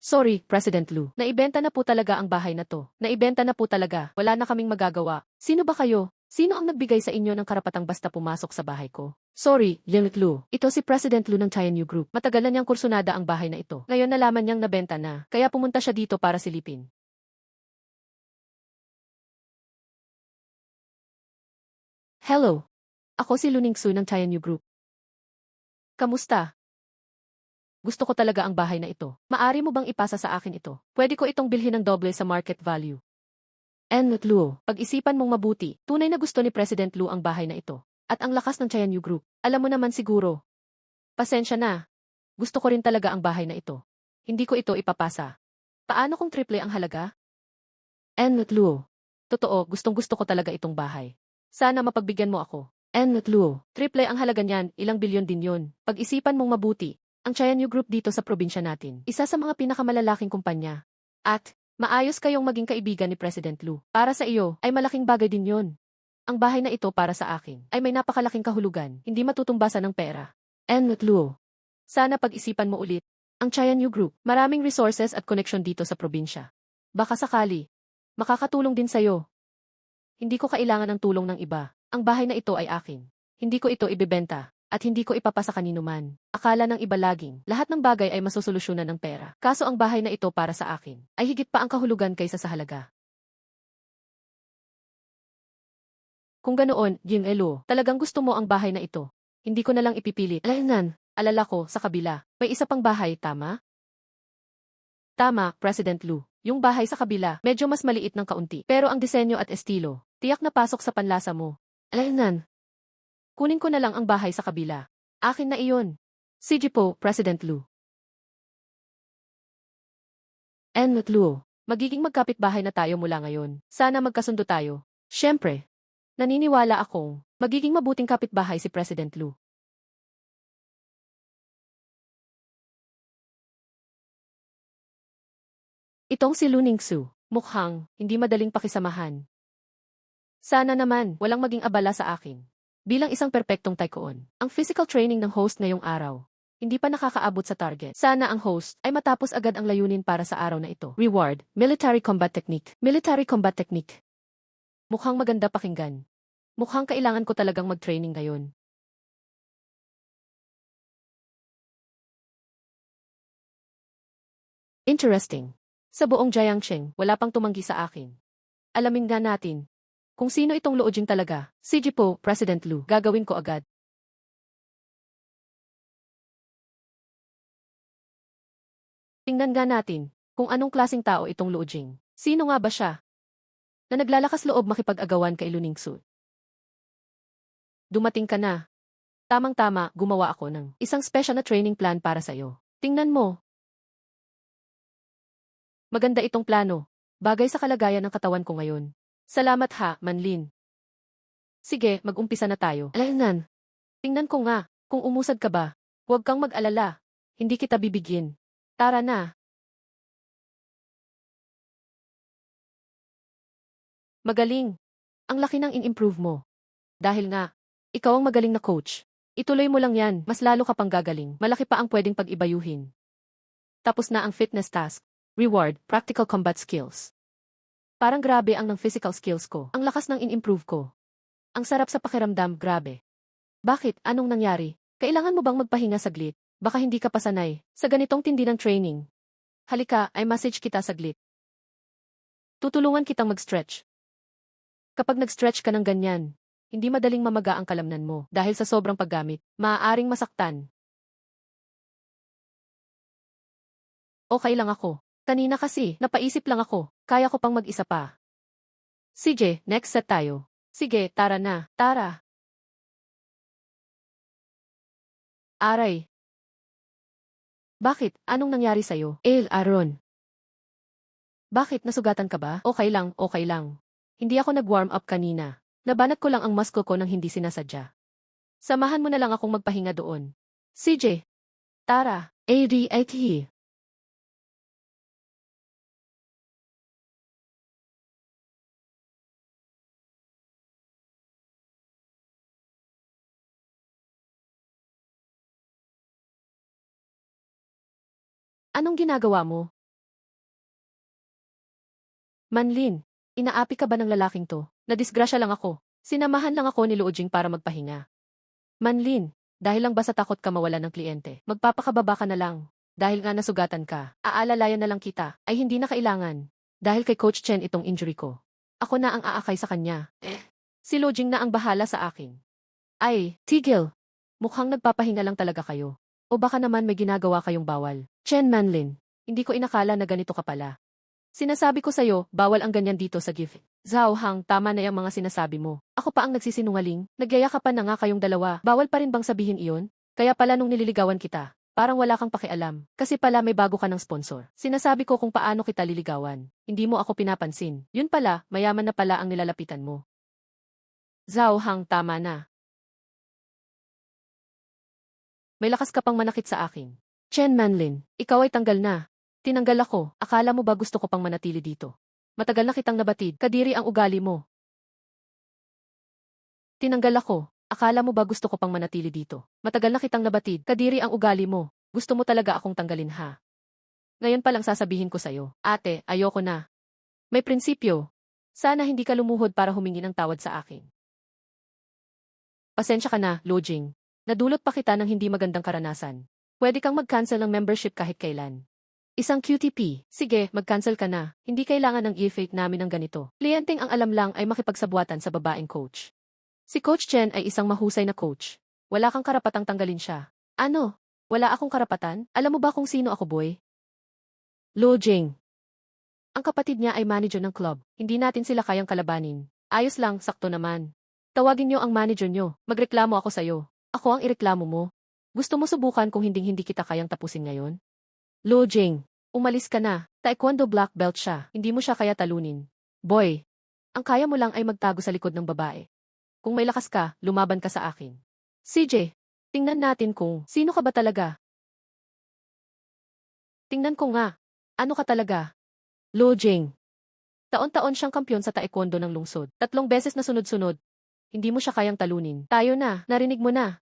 [SPEAKER 1] Sorry, President Lu. Naibenta na po talaga ang bahay na to. Naibenta na po talaga. Wala na kaming magagawa. Sino ba kayo? Sino ang nagbigay sa inyo ng karapatang basta pumasok sa bahay ko? Sorry, Lingit Lu. Ito si President Lu ng Chayanyu Group. Matagal na niyang kursunada ang bahay na ito. Ngayon nalaman niyang nabenta na. Kaya pumunta siya dito para silipin. Hello. Ako si Lu Ningsu ng Chayanyu Group. Kamusta? Gusto ko talaga ang bahay na ito. Maari mo bang ipasa sa akin ito? Pwede ko itong bilhin ng doble sa market value. Enlut Luo, pag-isipan mong mabuti, tunay na gusto ni President Lu ang bahay na ito. At ang lakas ng Chayanyu Group. Alam mo naman siguro. Pasensya na. Gusto ko rin talaga ang bahay na ito. Hindi ko ito ipapasa. Paano kung triple ang halaga? Enlut Luo. Totoo, gustong-gusto ko talaga itong bahay. Sana mapagbigyan mo ako. Enlut Luo. Triple ang halaga niyan, ilang bilyon din yun. Pag-isipan mong mabuti. Ang Chayanyu Group dito sa probinsya natin. Isa sa mga pinakamalalaking kumpanya. At, maayos kayong maging kaibigan ni President Lu. Para sa iyo, ay malaking bagay din yon. Ang bahay na ito para sa akin, ay may napakalaking kahulugan, hindi matutumbasan ng pera. Enlut Luo. Sana pag-isipan mo ulit. Ang Chayanyu Group, maraming resources at connection dito sa probinsya. Baka sakali, makakatulong din sa'yo. Hindi ko kailangan ng tulong ng iba. Ang bahay na ito ay akin. Hindi ko ito ibebenta. At hindi ko ipapasa kanino man. Akala ng iba laging, lahat ng bagay ay masosolusyonan ng pera. Kaso ang bahay na ito para sa akin, ay higit pa ang kahulugan kaysa sa halaga. Kung ganoon, Jing Elo, talagang gusto mo ang bahay na ito. Hindi ko na lang ipipilit. Alainan, alala ko, sa kabila. May isa pang bahay, tama? Tama, President Lu. Yung bahay sa kabila, medyo mas maliit ng kaunti. Pero ang disenyo at estilo, tiyak na pasok sa panlasa mo. Alainan. Kunin ko na lang ang bahay sa kabila. Akin na iyon. CG po, President Lu. Enlut Luo, magiging magkapitbahay na tayo mula ngayon. Sana magkasundo tayo. Siyempre. Naniniwala akong magiging mabuting kapitbahay si President Lu. Itong si Lu Ningsu, mukhang hindi madaling pakisamahan. Sana naman walang maging abala sa akin. Bilang isang perpektong taikoon, ang physical training ng host ngayong araw, hindi pa nakakaabot sa target. Sana ang host ay matapos agad ang layunin para sa araw na ito. Reward, Military Combat Technique. Military Combat Technique. Mukhang maganda pakinggan. Mukhang kailangan ko talagang mag-training ngayon. Interesting. Sa buong Jiangsheng, wala pang tumanggi sa akin. Alamin nga natin. Kung sino itong Luojing talaga, CG po, President Lu, gagawin ko agad. Tingnan nga natin, kung anong klaseng tao itong Luojing. Sino nga ba siya? Na naglalakas loob makipag-agawan kay Lu Ningsu. Dumating ka na. Tamang-tama, gumawa ako ng isang special na training plan para sa'yo. Tingnan mo. Maganda itong plano. Bagay sa kalagayan ng katawan ko ngayon. Salamat ha, Manlin. Sige, mag-umpisa na tayo. Alainan. Tingnan ko nga. Kung umusad ka ba, huwag kang mag-alala. Hindi kita bibigyan. Tara na. Magaling. Ang laki ng in-improve mo. Dahil nga, ikaw ang magaling na coach. Ituloy mo lang yan, mas lalo ka pang gagaling. Malaki pa ang pwedeng pag-ibayuhin. Tapos na ang fitness task. Reward, practical combat skills. Parang grabe ang ng physical skills ko. Ang lakas ng in-improve ko. Ang sarap sa pakiramdam, grabe. Bakit? Anong nangyari? Kailangan mo bang magpahinga saglit? Baka hindi ka pasanay sa ganitong tindi ng training. Halika, ay message kita saglit. Tutulungan kitang mag-stretch. Kapag nag-stretch ka ng ganyan, hindi madaling mamaga ang kalamnan mo dahil sa sobrang paggamit, maaaring masaktan. Okay lang ako. Kanina kasi, napaisip lang ako, kaya ko pang mag-isa pa. Sige, next set tayo. Sige, tara na, tara. Aray. Bakit? Anong nangyari sa'yo? Aaron. Bakit? Nasugatan ka ba? Okay lang, okay lang. Hindi ako nag-warm up kanina. Nabanat ko lang ang muscle ko nang hindi sinasadya. Samahan mo na lang akong magpahinga doon. CJ. Tara. ADIT. Anong ginagawa mo? Manlin, inaapi ka ba ng lalaking to? Nadisgrasya lang ako. Sinamahan lang ako ni Luojing para magpahinga. Manlin, dahil lang ba sa takot ka mawala ng kliyente? Magpapakababa ka na lang. Dahil nga nasugatan ka, aalalayan na lang kita, ay hindi na kailangan. Dahil kay Coach Chen itong injury ko. Ako na ang aakay sa kanya. Si Luojing na ang bahala sa akin. Ay, tigil. Mukhang nagpapahinga lang talaga kayo. O baka naman may ginagawa kayong bawal. Chen Manlin, hindi ko inakala na ganito ka pala. Sinasabi ko sa'yo, bawal ang ganyan dito sa gift. Zhao Hang, tama na yung mga sinasabi mo. Ako pa ang nagsisinungaling. Nagyayakapan na nga kayong dalawa. Bawal pa rin bang sabihin iyon? Kaya pala nung nililigawan kita, parang wala kang pakialam. Kasi pala may bago ka ng sponsor. Sinasabi ko kung paano kita liligawan. Hindi mo ako pinapansin. Yun pala, mayaman na pala ang nilalapitan mo. Zhao Hang, tama na. May lakas ka pang manakit sa akin. Chen Manlin, ikaw ay tanggal na. Tinanggal ako, akala mo ba gusto ko pang manatili dito? Matagal na kitang nabatid, kadiri ang ugali mo. Tinanggal ako, akala mo ba gusto ko pang manatili dito? Matagal na kitang nabatid, kadiri ang ugali mo. Gusto mo talaga akong tanggalin ha? Ngayon pa lang sasabihin ko sa'yo, ate, ayoko na. May prinsipyo. Sana hindi ka lumuhod para humingi ng tawad sa akin. Pasensya ka na, Lojing. Nadulot pa kita ng hindi magandang karanasan. Pwede kang mag-cancel ng membership kahit kailan. Isang QTP. Sige, mag-cancel ka na. Hindi kailangan ng e-fake namin ng ganito. Kliyenteng ang alam lang ay makipagsabuatan sa babaeng coach. Si Coach Chen ay isang mahusay na coach. Wala kang karapatang tanggalin siya. Ano? Wala akong karapatan? Alam mo ba kung sino ako, boy? Lo Jing. Ang kapatid niya ay manager ng club. Hindi natin sila kayang kalabanin. Ayos lang, sakto naman. Tawagin niyo ang manager niyo. Magreklamo ako sa'yo. Ako ang ireklamo mo. Gusto mo subukan kung hindi kita kayang tapusin ngayon? Lo Jing, umalis ka na. Taekwondo black belt siya. Hindi mo siya kaya talunin. Boy, ang kaya mo lang ay magtago sa likod ng babae. Kung may lakas ka, lumaban ka sa akin. CJ, tingnan natin kung sino ka ba talaga. Tingnan ko nga. Ano ka talaga? Lo Jing. Taon-taon siyang kampyon sa taekwondo ng lungsod. 3 beses na sunod-sunod. Hindi mo siya kayang talunin. Tayo na, narinig mo na.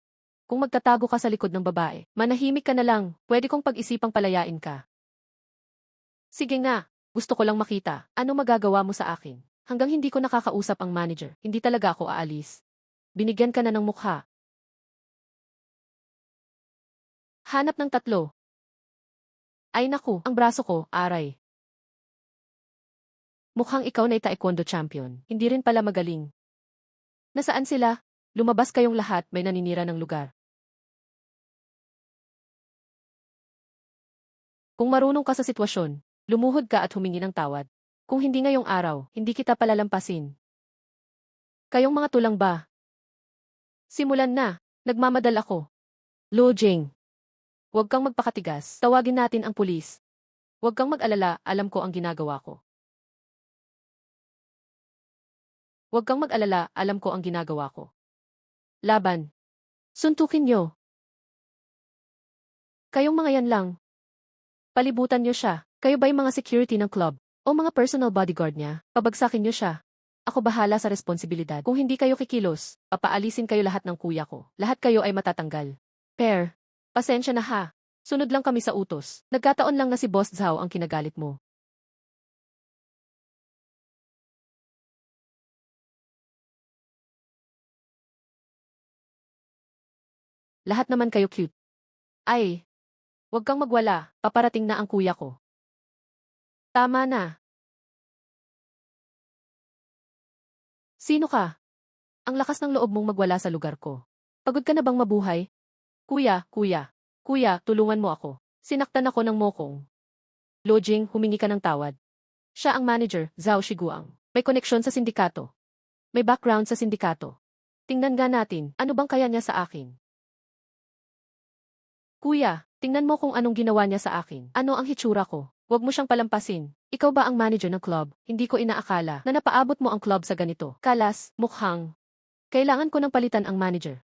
[SPEAKER 1] Kung magtatago ka sa likod ng babae, manahimik ka na lang, pwede kong pag-isipang palayain ka. Sige nga, gusto ko lang makita, ano magagawa mo sa akin? Hanggang hindi ko nakakausap ang manager, hindi talaga ako aalis. Binigyan ka na ng mukha. Hanap ng 3. Ay naku, ang braso ko, aray. Mukhang ikaw na taekwondo champion, hindi rin pala magaling. Nasaan sila? Lumabas kayong lahat, may naninira ng lugar. Kung marunong ka sa sitwasyon, lumuhod ka at humingi ng tawad. Kung hindi ngayong araw, hindi kita palalampasin. Kayong mga tulang ba? Simulan na, nagmamadal ako. Lo Jing. Huwag kang magpakatigas, tawagin natin ang pulis. Huwag kang mag-alala, alam ko ang ginagawa ko. Huwag kang mag-alala, alam ko ang ginagawa ko. Laban. Suntukin niyo. Kayong mga yan lang. Palibutan niyo siya. Kayo ba'y mga security ng club? O mga personal bodyguard niya? Pabagsakin niyo siya. Ako bahala sa responsibilidad. Kung hindi kayo kikilos, papaalisin kayo lahat ng kuya ko. Lahat kayo ay matatanggal. Per, pasensya na ha. Sunod lang kami sa utos. Nagkataon lang na si Boss Zhao ang kinagalit mo. Lahat naman kayo cute. Ay, huwag kang magwala. Paparating na ang kuya ko. Tama na. Sino ka? Ang lakas ng loob mong magwala sa lugar ko. Pagod ka na bang mabuhay? Kuya, tulungan mo ako. Sinaktan ako ng mokong. Lojing, humingi ka ng tawad. Siya ang manager, Zhao Shiguang. May koneksyon sa sindikato. May background sa sindikato. Tingnan nga natin, ano bang kaya niya sa akin? Kuya, tingnan mo kung anong ginawa niya sa akin. Ano ang hitsura ko? Huwag mo siyang palampasin. Ikaw ba ang manager ng club? Hindi ko inaakala na napaabot mo ang club sa ganito. Kalas, mukhang. Kailangan ko ng palitan ang manager.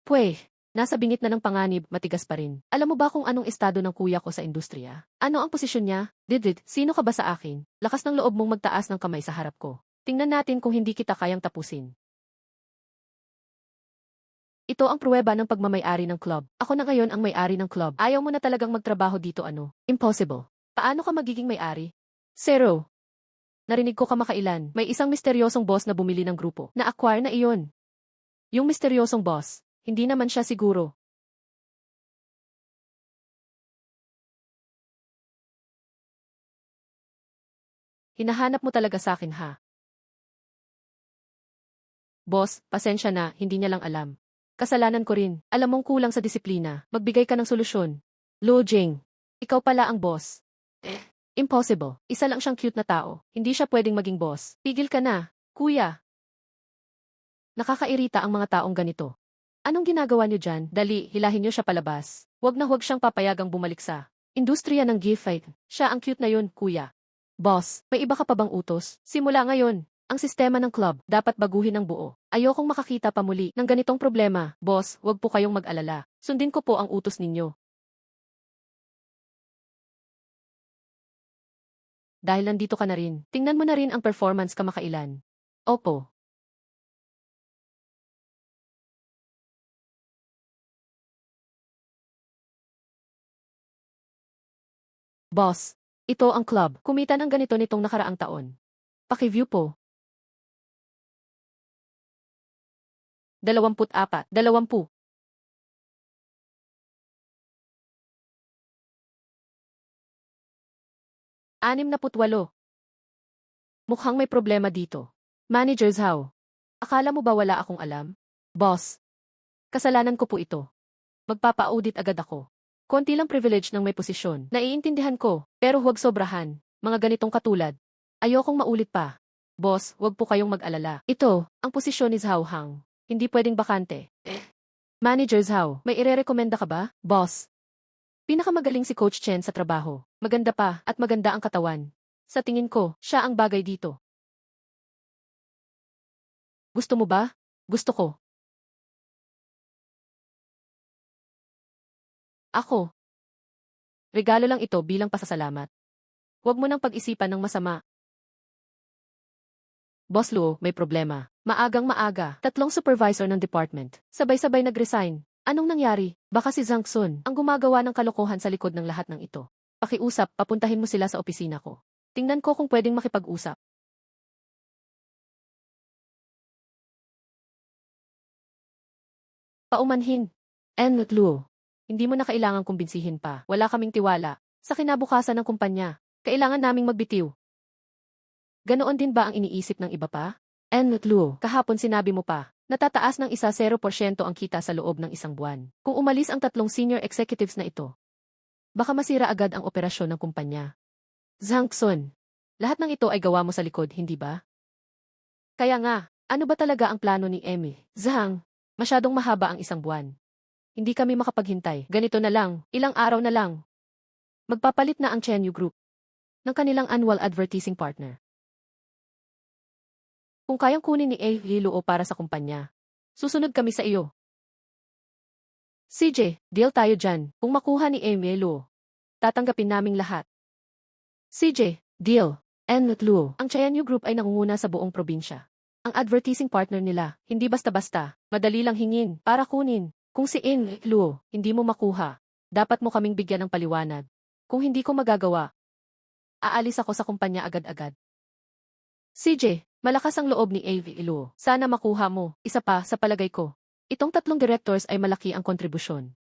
[SPEAKER 1] Pweh, nasa bingit na ng panganib, matigas pa rin. Alam mo ba kung anong estado ng kuya ko sa industriya? Ano ang posisyon niya? Didid, sino ka ba sa akin? Lakas ng loob mong magtaas ng kamay sa harap ko. Tingnan natin kung hindi kita kayang tapusin. Ito ang pruweba ng pagmamay-ari ng club. Ako na ngayon ang may-ari ng club. Ayaw mo na talagang magtrabaho dito ano? Impossible. Paano ka magiging may-ari? Zero. Narinig ko kamakailan, may isang misteryosong boss na bumili ng grupo. Na-acquire na iyon. Yung misteryosong boss, hindi naman siya siguro. Hinahanap mo talaga sa akin ha? Boss, pasensya na, hindi niya lang alam. Kasalanan ko rin. Alam mong kulang sa disiplina. Magbigay ka ng solusyon. Lo Jing, ikaw pala ang boss. Impossible. Isa lang siyang cute na tao. Hindi siya pwedeng maging boss. Pigil ka na, kuya. Nakakairita ang mga taong ganito. Anong ginagawa niyo dyan? Dali, hilahin niyo siya palabas. Huwag na huwag siyang papayagang bumalik sa industriya ng gift fight. Siya ang cute na yun, kuya. Boss, may iba ka pa bang utos? Simula ngayon, ang sistema ng club dapat baguhin ng buo. Ayokong makakita pa muli ng ganitong problema. Boss, huwag po kayong mag-alala. Sundin ko po ang utos ninyo. Dahil nandito ka na rin, tingnan mo na rin ang performance kamakailan. Opo. Boss, ito ang club. Kumita ng ganito nitong nakaraang taon. Paki-view po. 24, 20. 68. Mukhang may problema dito. Manager Zhao. Akala mo ba wala akong alam? Boss, kasalanan ko po ito. Magpapa-audit agad ako. Konti lang privilege ng may posisyon. Naiintindihan ko, pero huwag sobrahan. Mga ganitong katulad. Ayokong maulit pa. Boss, huwag po kayong mag-alala. Ito, ang posisyon ni Zhao Hang. Hindi pwedeng bakante. Manager Zhao, may irerekomenda ka ba? Boss. Pinakamagaling si Coach Chen sa trabaho. Maganda pa, at maganda ang katawan. Sa tingin ko, siya ang bagay dito. Gusto mo ba? Gusto ko. Ako. Regalo lang ito bilang pasasalamat. Huwag mo nang pag-isipan ng masama. Boss Luo, may problema. Maagang maaga, tatlong supervisor ng department. Sabay-sabay nag-resign. Anong nangyari? Baka si Zhang Sun ang gumagawa ng kalokohan sa likod ng lahat ng ito. Pakiusap, papuntahin mo sila sa opisina ko. Tingnan ko kung pwedeng makipag-usap. Paumanhin. And Luo. Hindi mo na kailangang kumbinsihin pa. Wala kaming tiwala. Sa kinabukasan ng kumpanya, kailangan naming magbitiw. Ganoon din ba ang iniisip ng iba pa? And Luo, kahapon sinabi mo pa, natataas ng 0% ang kita sa loob ng isang buwan. Kung umalis ang tatlong senior executives na ito, baka masira agad ang operasyon ng kumpanya. Zhang Sun, lahat ng ito ay gawa mo sa likod, hindi ba? Kaya nga, ano ba talaga ang plano ni Emmy? Zhang, masyadong mahaba ang isang buwan. Hindi kami makapaghintay. Ganito na lang, ilang araw na lang. Magpapalit na ang Chenyu Group ng kanilang annual advertising partner. Kung kayang kunin ni Luo para sa kumpanya, susunod kami sa iyo. CJ, deal tayo dyan. Kung makuha ni Amy Luo, tatanggapin naming lahat. CJ, deal. And Luo, ang Chayanyu Group ay nangunguna sa buong probinsya. Ang advertising partner nila, hindi basta-basta, madali lang hingin, para kunin. Kung si In Luo, hindi mo makuha, dapat mo kaming bigyan ng paliwanag. Kung hindi ko magagawa, aalis ako sa kumpanya agad-agad. CJ, malakas ang loob ni Amy Luo. Sana makuha mo. Isa pa, sa palagay ko, itong 3 directors ay malaki ang kontribusyon.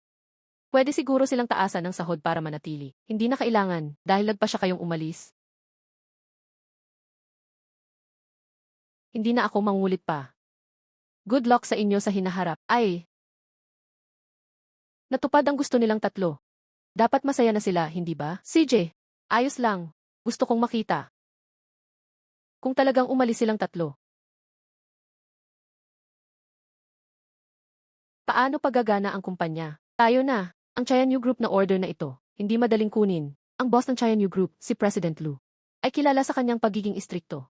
[SPEAKER 1] Pwede siguro silang taasan ng sahod para manatili. Hindi na kailangan, dahil lagpa siya kayong umalis. Hindi na ako mangulit pa. Good luck sa inyo sa hinaharap. Ay! Natupad ang gusto nilang 3. Dapat masaya na sila, hindi ba? CJ, ayos lang. Gusto kong makita. Kung talagang umalis silang 3. Paano pagagana ang kumpanya? Tayo na. Ang Chayanyu Group na order na ito, hindi madaling kunin. Ang boss ng Chayanyu Group, si President Lu, ay kilala sa kanyang pagiging istrikto.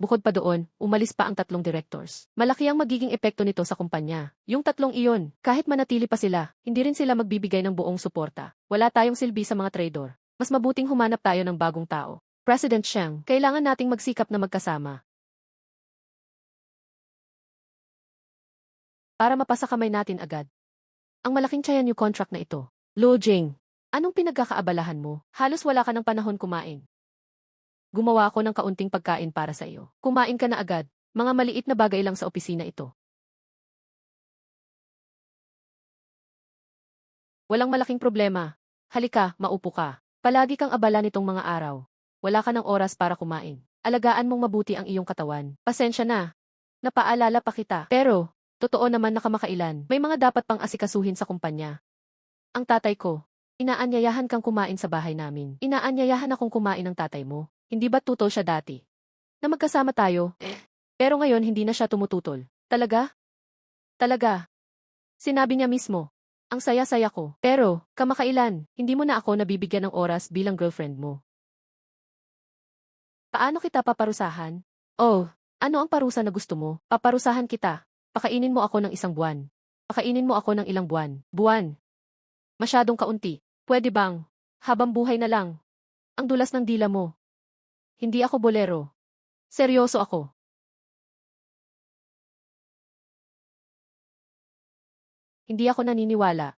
[SPEAKER 1] Bukod pa doon, umalis pa ang 3 directors. Malaki ang magiging epekto nito sa kumpanya. Yung 3 iyon, kahit manatili pa sila, hindi rin sila magbibigay ng buong suporta. Wala tayong silbi sa mga trader. Mas mabuting humanap tayo ng bagong tao. President Chiang, kailangan nating magsikap na magkasama. Para mapasa kamay natin agad. Ang malaking Chayanyu contract na ito. Lu Jing, anong pinagkakaabalahan mo? Halos wala ka ng panahon kumain. Gumawa ako ng kaunting pagkain para sa iyo. Kumain ka na agad. Mga maliit na bagay lang sa opisina ito. Walang malaking problema. Halika, maupo ka. Palagi kang abala nitong mga araw. Wala ka ng oras para kumain. Alagaan mong mabuti ang iyong katawan. Pasensya na. Napaalala pa kita. Pero, totoo naman na kamakailan, may mga dapat pang asikasuhin sa kumpanya. Ang tatay ko, inaanyayahan kang kumain sa bahay namin. Inaanyayahan akong kumain ng tatay mo. Hindi ba tutol siya dati? Na magkasama tayo? Pero ngayon hindi na siya tumututol. Talaga? Talaga. Sinabi niya mismo. Ang saya-saya ko. Pero, kamakailan, hindi mo na ako nabibigyan ng oras bilang girlfriend mo. Paano kita paparusahan? Oh, ano ang parusa na gusto mo? Paparusahan kita. Pakainin mo ako ng 1 buwan. Pakainin mo ako ng ilang buwan. Buwan. Masyadong kaunti. Pwede bang? Habang buhay na lang. Ang dulas ng dila mo. Hindi ako bolero. Seryoso ako. Hindi ako naniniwala.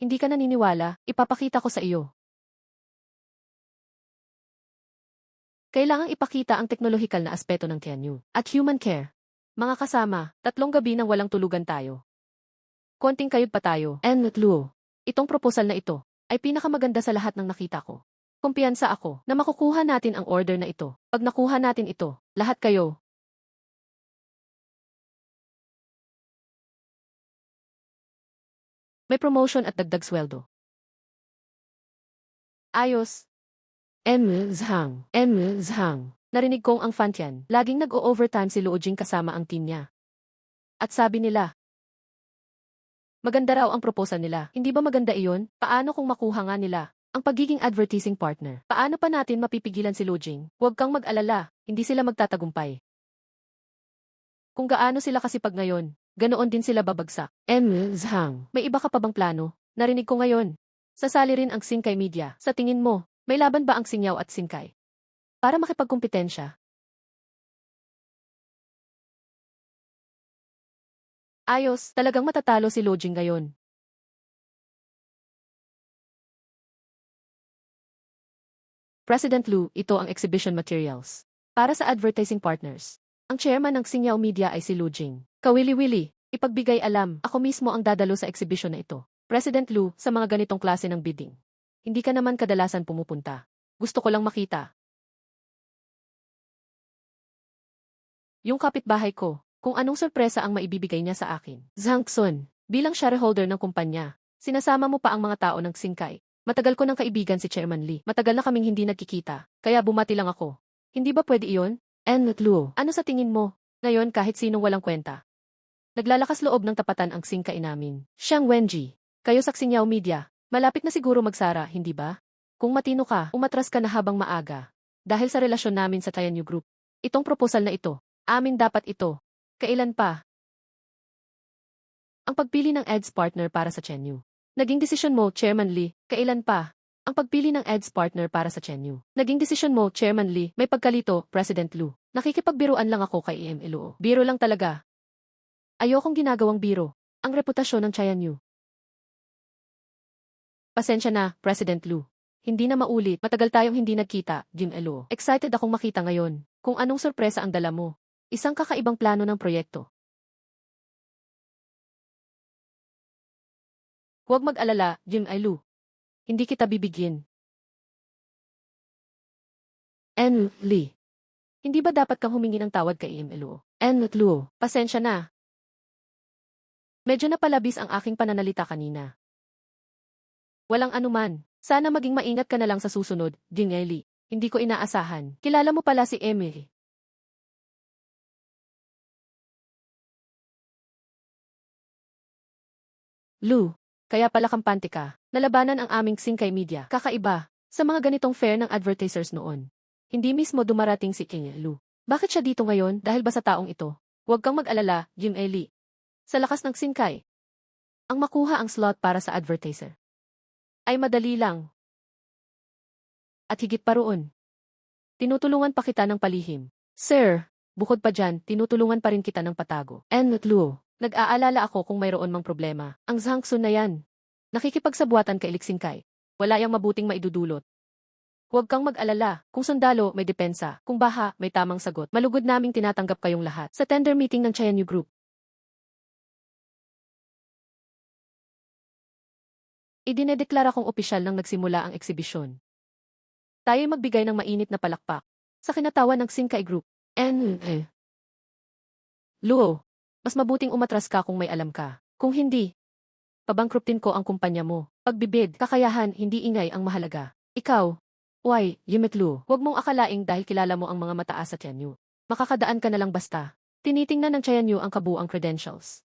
[SPEAKER 1] Hindi ka naniniwala, ipapakita ko sa iyo. Kailangang ipakita ang teknolohikal na aspeto ng Tianyu at human care. Mga kasama, 3 gabi nang walang tulugan tayo. Konting kayod pa tayo. And Luo, itong proposal na ito ay pinakamaganda sa lahat ng nakita ko. Kumpiyansa ako na makukuha natin ang order na ito. Pag nakuha natin ito, lahat kayo, may promotion at dagdag sweldo. Ayos. Zhang. Zhang. Narinig kong ang Fantian. Laging nag-o-overtime si Luo Jing kasama ang team niya. At sabi nila, maganda raw ang proposal nila. Hindi ba maganda iyon? Paano kung makuha nga nila ang pagiging advertising partner? Paano pa natin mapipigilan si Luo Jing? Huwag kang mag-alala, hindi sila magtatagumpay. Kung gaano sila kasipag ngayon, ganoon din sila babagsak. Zhang, may iba ka pa bang plano? Narinig ko ngayon. Sasali rin ang Xinkai Media. Sa tingin mo, may laban ba ang Xingyao at Xinkai? Para makipagkumpetensya. Ayos, talagang matatalo si Luo Jing ngayon. President Lu, ito ang exhibition materials. Para sa advertising partners. Ang chairman ng Xingyao Media ay si Lu Jing. Kawili-wili, ipagbigay alam, ako mismo ang dadalo sa exhibition na ito. President Lu, sa mga ganitong klase ng bidding. Hindi ka naman kadalasan pumupunta. Gusto ko lang makita. Yung kapitbahay ko, kung anong sorpresa ang maibibigay niya sa akin. Zhang Xun, bilang shareholder ng kumpanya, sinasama mo pa ang mga tao ng Xinkai. Matagal ko ng kaibigan si Chairman Lee. Matagal na kaming hindi nagkikita, kaya bumati lang ako. Hindi ba pwede iyon? Luo, ano sa tingin mo? Ngayon kahit sinong walang kwenta. Naglalakas loob ng tapatan ang singkay namin. Siyang Wenji. Kayo sa Xinjiao Media. Malapit na siguro magsara, hindi ba? Kung matino ka, umatras ka na habang maaga. Dahil sa relasyon namin sa Tianyu Group. Itong proposal na ito, amin dapat ito. Kailan pa? Ang pagpili ng ads partner para sa Tianyu. Naging desisyon mo, Chairman Lee, kailan pa? Ang pagpili ng ads partner para sa Tianyu. Naging desisyon mo, Chairman Lee, may pagkalito, President Lu. Nakikipagbiruan lang ako kay EMLO. Biro lang talaga. Ayokong ginagawang biro. Ang reputasyon ng Tianyu. Pasensya na, President Lu. Hindi na maulit, matagal tayong hindi nagkita, EMLO. Excited akong makita ngayon. Kung anong sorpresa ang dala mo. Isang kakaibang plano ng proyekto. Huwag mag-alala, Lu. Hindi kita bibigyan. Lee. Hindi ba dapat kang humingi ng tawad kay EMLO? Lu, pasensya na. Medyo napalabis ang aking pananalita kanina. Walang anuman. Sana maging maingat ka na lang sa susunod, Lee. Hindi ko inaasahan. Kilala mo pala si Emily. Lu, kaya pala kampante ka. Nalabanan ang aming Singkay Media. Kakaiba. Sa mga ganitong fair ng advertisers noon. Hindi mismo dumarating si King Lu. Bakit siya dito ngayon dahil ba sa taong ito? Huwag kang mag-alala, Lee. Sa lakas ng Singkay. Ang makuha ang slot para sa advertiser. Ay madali lang. At higit pa roon. Tinutulungan pa kita ng palihim. Sir, bukod pa dyan, tinutulungan pa rin kita ng patago. Lu, nag-aalala ako kung mayroon mang problema. Ang Zhangsun na yan. Nakikipagsabuatan kay Singkay. Wala yang mabuting maidudulot. Huwag kang mag-alala. Kung sundalo, may depensa. Kung baha, may tamang sagot. Malugod naming tinatanggap kayong lahat. Sa tender meeting ng Tianyu Group. Idinedeklara kong opisyal nang nagsimula ang eksibisyon. Tayo'y magbigay ng mainit na palakpak. Sa kinatawan ng Singkay Group. Luo, mas mabuting umatras ka kung may alam ka. Kung hindi, pabangkruptin ko ang kumpanya mo. Pagbibid, kakayahan, hindi ingay ang mahalaga. Ikaw, Lu, huwag mong akalaing dahil kilala mo ang mga mataas sa Tianyu. Makakadaan ka na lang basta. Tinitingnan ng Tianyu ang kabuang credentials.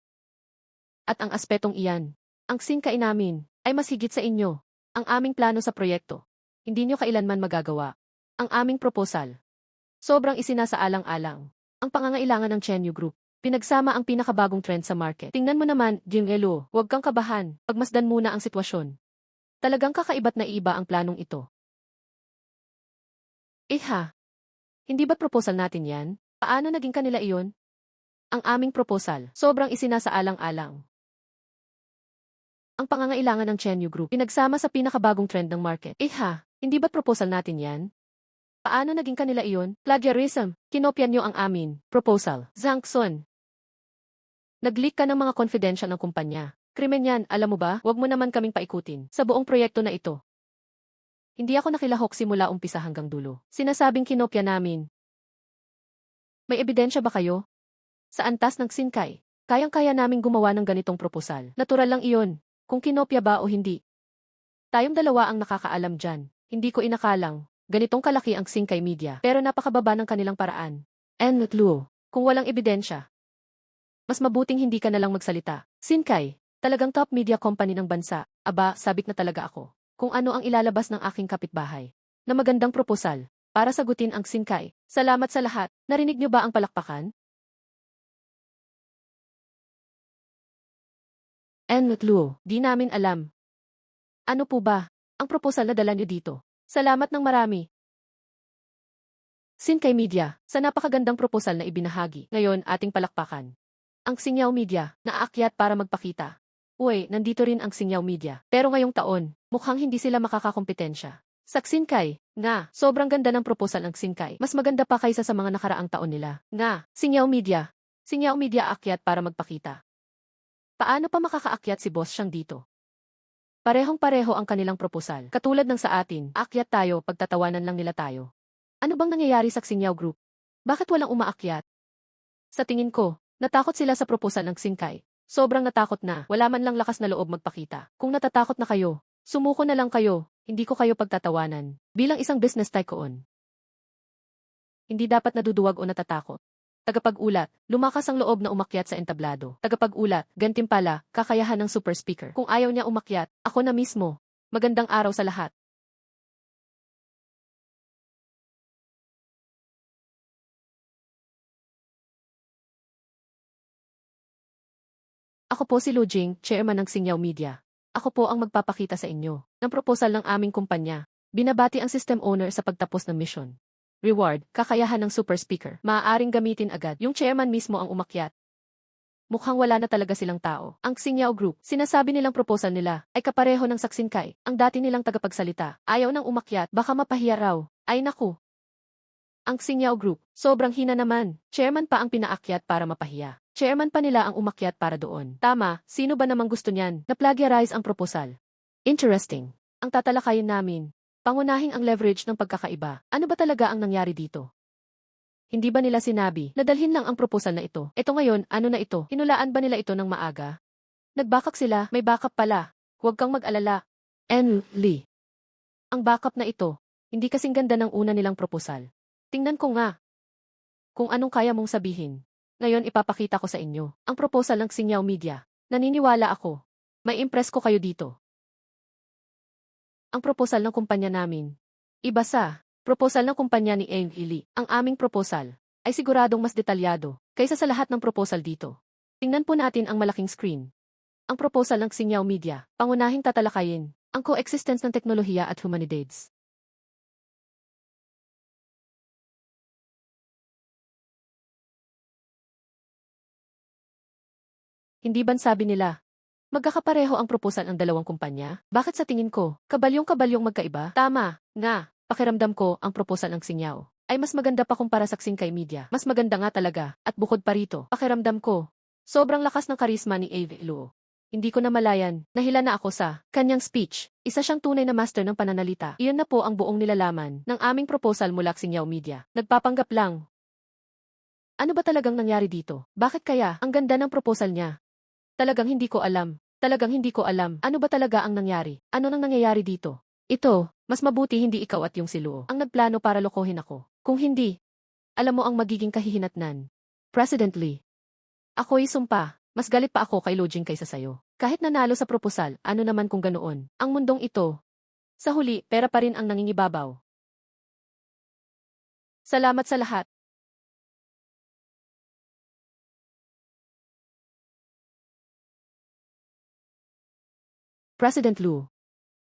[SPEAKER 1] At ang aspetong iyan, ang Singkay namin, ay mas higit sa inyo. Ang aming plano sa proyekto. Hindi nyo kailanman magagawa. Ang aming proposal. Sobrang isinasaalang-alang. Ang pangangailangan ng Tianyu Group. Pinagsama ang pinakabagong trend sa market. Tingnan mo naman, Lu, huwag kang kabahan. Pagmasdan muna ang sitwasyon. Talagang kakaiba't naiiba ang planong ito. Hindi ba't proposal natin yan? Paano naging kanila iyon? Ang aming proposal, sobrang isinasaalang-alang. Ang pangangailangan ng Tianyu Group, pinagsama sa pinakabagong trend ng market. Hindi ba't proposal natin yan? Paano naging kanila iyon? Plagiarism, kinopya nyo ang amin. Proposal, Zhangsun. Nag-leak ka ng mga confidential ng kumpanya. Krimen yan, alam mo ba? Huwag mo naman kaming paikutin sa buong proyekto na ito. Hindi ako nakilahok simula umpisa hanggang dulo. Sinasabing kinopya namin. May ebidensya ba kayo? Sa antas ng Singkay, kayang-kaya naming gumawa ng ganitong proposal. Natural lang iyon, kung kinopya ba o hindi. Tayong dalawa ang nakakaalam dyan. Hindi ko inakalang, ganitong kalaki ang Singkay Media. Pero napakababa ng kanilang paraan. Lu, kung walang ebidensya, mas mabuting hindi ka nalang magsalita. Singkay, talagang top media company ng bansa. Aba, sabik na talaga ako. Kung ano ang ilalabas ng aking kapitbahay. Na magandang proposal, para sagutin ang Singkay. Salamat sa lahat. Narinig niyo ba ang palakpakan? Lu, di namin alam. Ano po ba ang proposal na dala niyo dito? Salamat ng marami. Singkay Media, sa napakagandang proposal na ibinahagi. Ngayon, ating palakpakan. Ang Xinjiao Media, naaakyat para magpakita. Nandito rin ang Xinjiao Media. Pero ngayong taon, mukhang hindi sila makakakompetensya. Sa Singkay, sobrang ganda ng proposal ng Singkay. Mas maganda pa kaysa sa mga nakaraang taon nila. Xinjiao Media aakyat para magpakita. Paano pa makakaakyat si Boss Siyang dito? Parehong-pareho ang kanilang proposal. Katulad ng sa atin, aakyat tayo, pagtatawanan lang nila tayo. Ano bang nangyayari sa Xinjiao Group? Bakit walang umaakyat? Sa tingin ko, natakot sila sa proposal ng Singkay. Sobrang natakot na, wala man lang lakas na loob magpakita. Kung natatakot na kayo, Sumuko na lang kayo, hindi ko kayo pagtatawanan. Bilang isang business tycoon, hindi dapat naduduwag o natatakot. Tagapag-ulat, lumakas ang loob na umakyat sa entablado. Tagapag-ulat, gantimpala, kakayahan ng super speaker. Kung ayaw niya umakyat, ako na mismo. Magandang araw sa lahat. Ako po si Lu Jing, chairman ng Singyaw Media. Ako po ang magpapakita sa inyo ng proposal ng aming kumpanya. Binabati ang system owner sa pagtapos ng mission. Reward, kakayahan ng super speaker. Maaaring gamitin agad. Yung chairman mismo ang umakyat. Mukhang wala na talaga silang tao. Ang Xingyao Group, sinasabi nilang proposal nila, ay kapareho ng Saksinkay, ang dati nilang tagapagsalita. Ayaw nang umakyat, baka mapahiya raw. Ay naku. Ang Xingyao Group, sobrang hina naman. Chairman pa ang pinaakyat para mapahiya. Chairman pa nila ang umakyat para doon. Tama, sino ba namang gusto niyan? Na-plagiarize ang proposal. Interesting. Ang tatalakayin namin. Pangunahing ang leverage ng pagkakaiba. Ano ba talaga ang nangyari dito? Hindi ba nila sinabi na dalhin lang ang proposal na ito? Eto ngayon, ano na ito? Hinulaan ba nila ito ng maaga? Nagbackup sila, may backup pala. Huwag kang mag-alala. N. Lee. Ang backup na ito, hindi kasing ganda ng una nilang proposal. Tingnan ko nga. Kung anong kaya mong sabihin. Ngayon ipapakita ko sa inyo ang proposal ng Xingyao Media. Naniniwala ako. May impress ko kayo dito. Ang proposal ng kumpanya namin. Iba sa proposal ng kumpanya ni Eng Ili. Ang aming proposal ay siguradong mas detalyado kaysa sa lahat ng proposal dito. Tingnan po natin ang malaking screen. Ang proposal ng Xingyao Media, pangunahing tatalakayin ang coexistence ng teknolohiya at humanidades. Hindi ban sabi nila, magkakapareho ang proposal ng dalawang kumpanya? Bakit sa tingin ko, kabalyong-kabalyong magkaiba? Tama, nga, pakiramdam ko ang proposal ng Xingyao ay mas maganda pa kumpara sa Xingkai Media. Mas maganda nga talaga, at bukod pa rito, pakiramdam ko, sobrang lakas ng karisma ni Ave Luo. Hindi ko na malayan, nahila na ako sa kanyang speech. Isa siyang tunay na master ng pananalita. Iyon na po ang buong nilalaman ng aming proposal mula Xingyao Media. Nagpapanggap lang. Ano ba talagang nangyari dito? Bakit kaya ang ganda ng proposal niya? Talagang hindi ko alam. Talagang hindi ko alam. Ano ba talaga ang nangyari? Ano nang nangyayari dito? Ito, mas mabuti hindi ikaw at yung si Luo ang nagplano para lokohin ako. Kung hindi, alam mo ang magiging kahihinatnan. President Lee. Ako'y sumpa. Mas galit pa ako kay Lu Jing kaysa sayo. Kahit nanalo sa proposal, ano naman kung ganoon? Ang mundong ito. Sa huli, pera pa rin ang nangingibabaw. Salamat sa lahat. President Lu.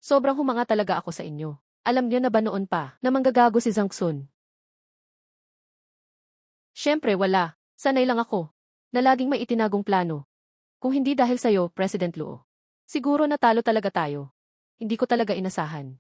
[SPEAKER 1] Sobrang humanga talaga ako sa inyo. Alam niyo na ba noon pa na manggagago si Zhang Xun? Siyempre wala. Sanay lang ako na laging may itinagong plano. Kung hindi dahil sa'yo, President Luo. Siguro natalo talaga tayo. Hindi ko talaga inasahan.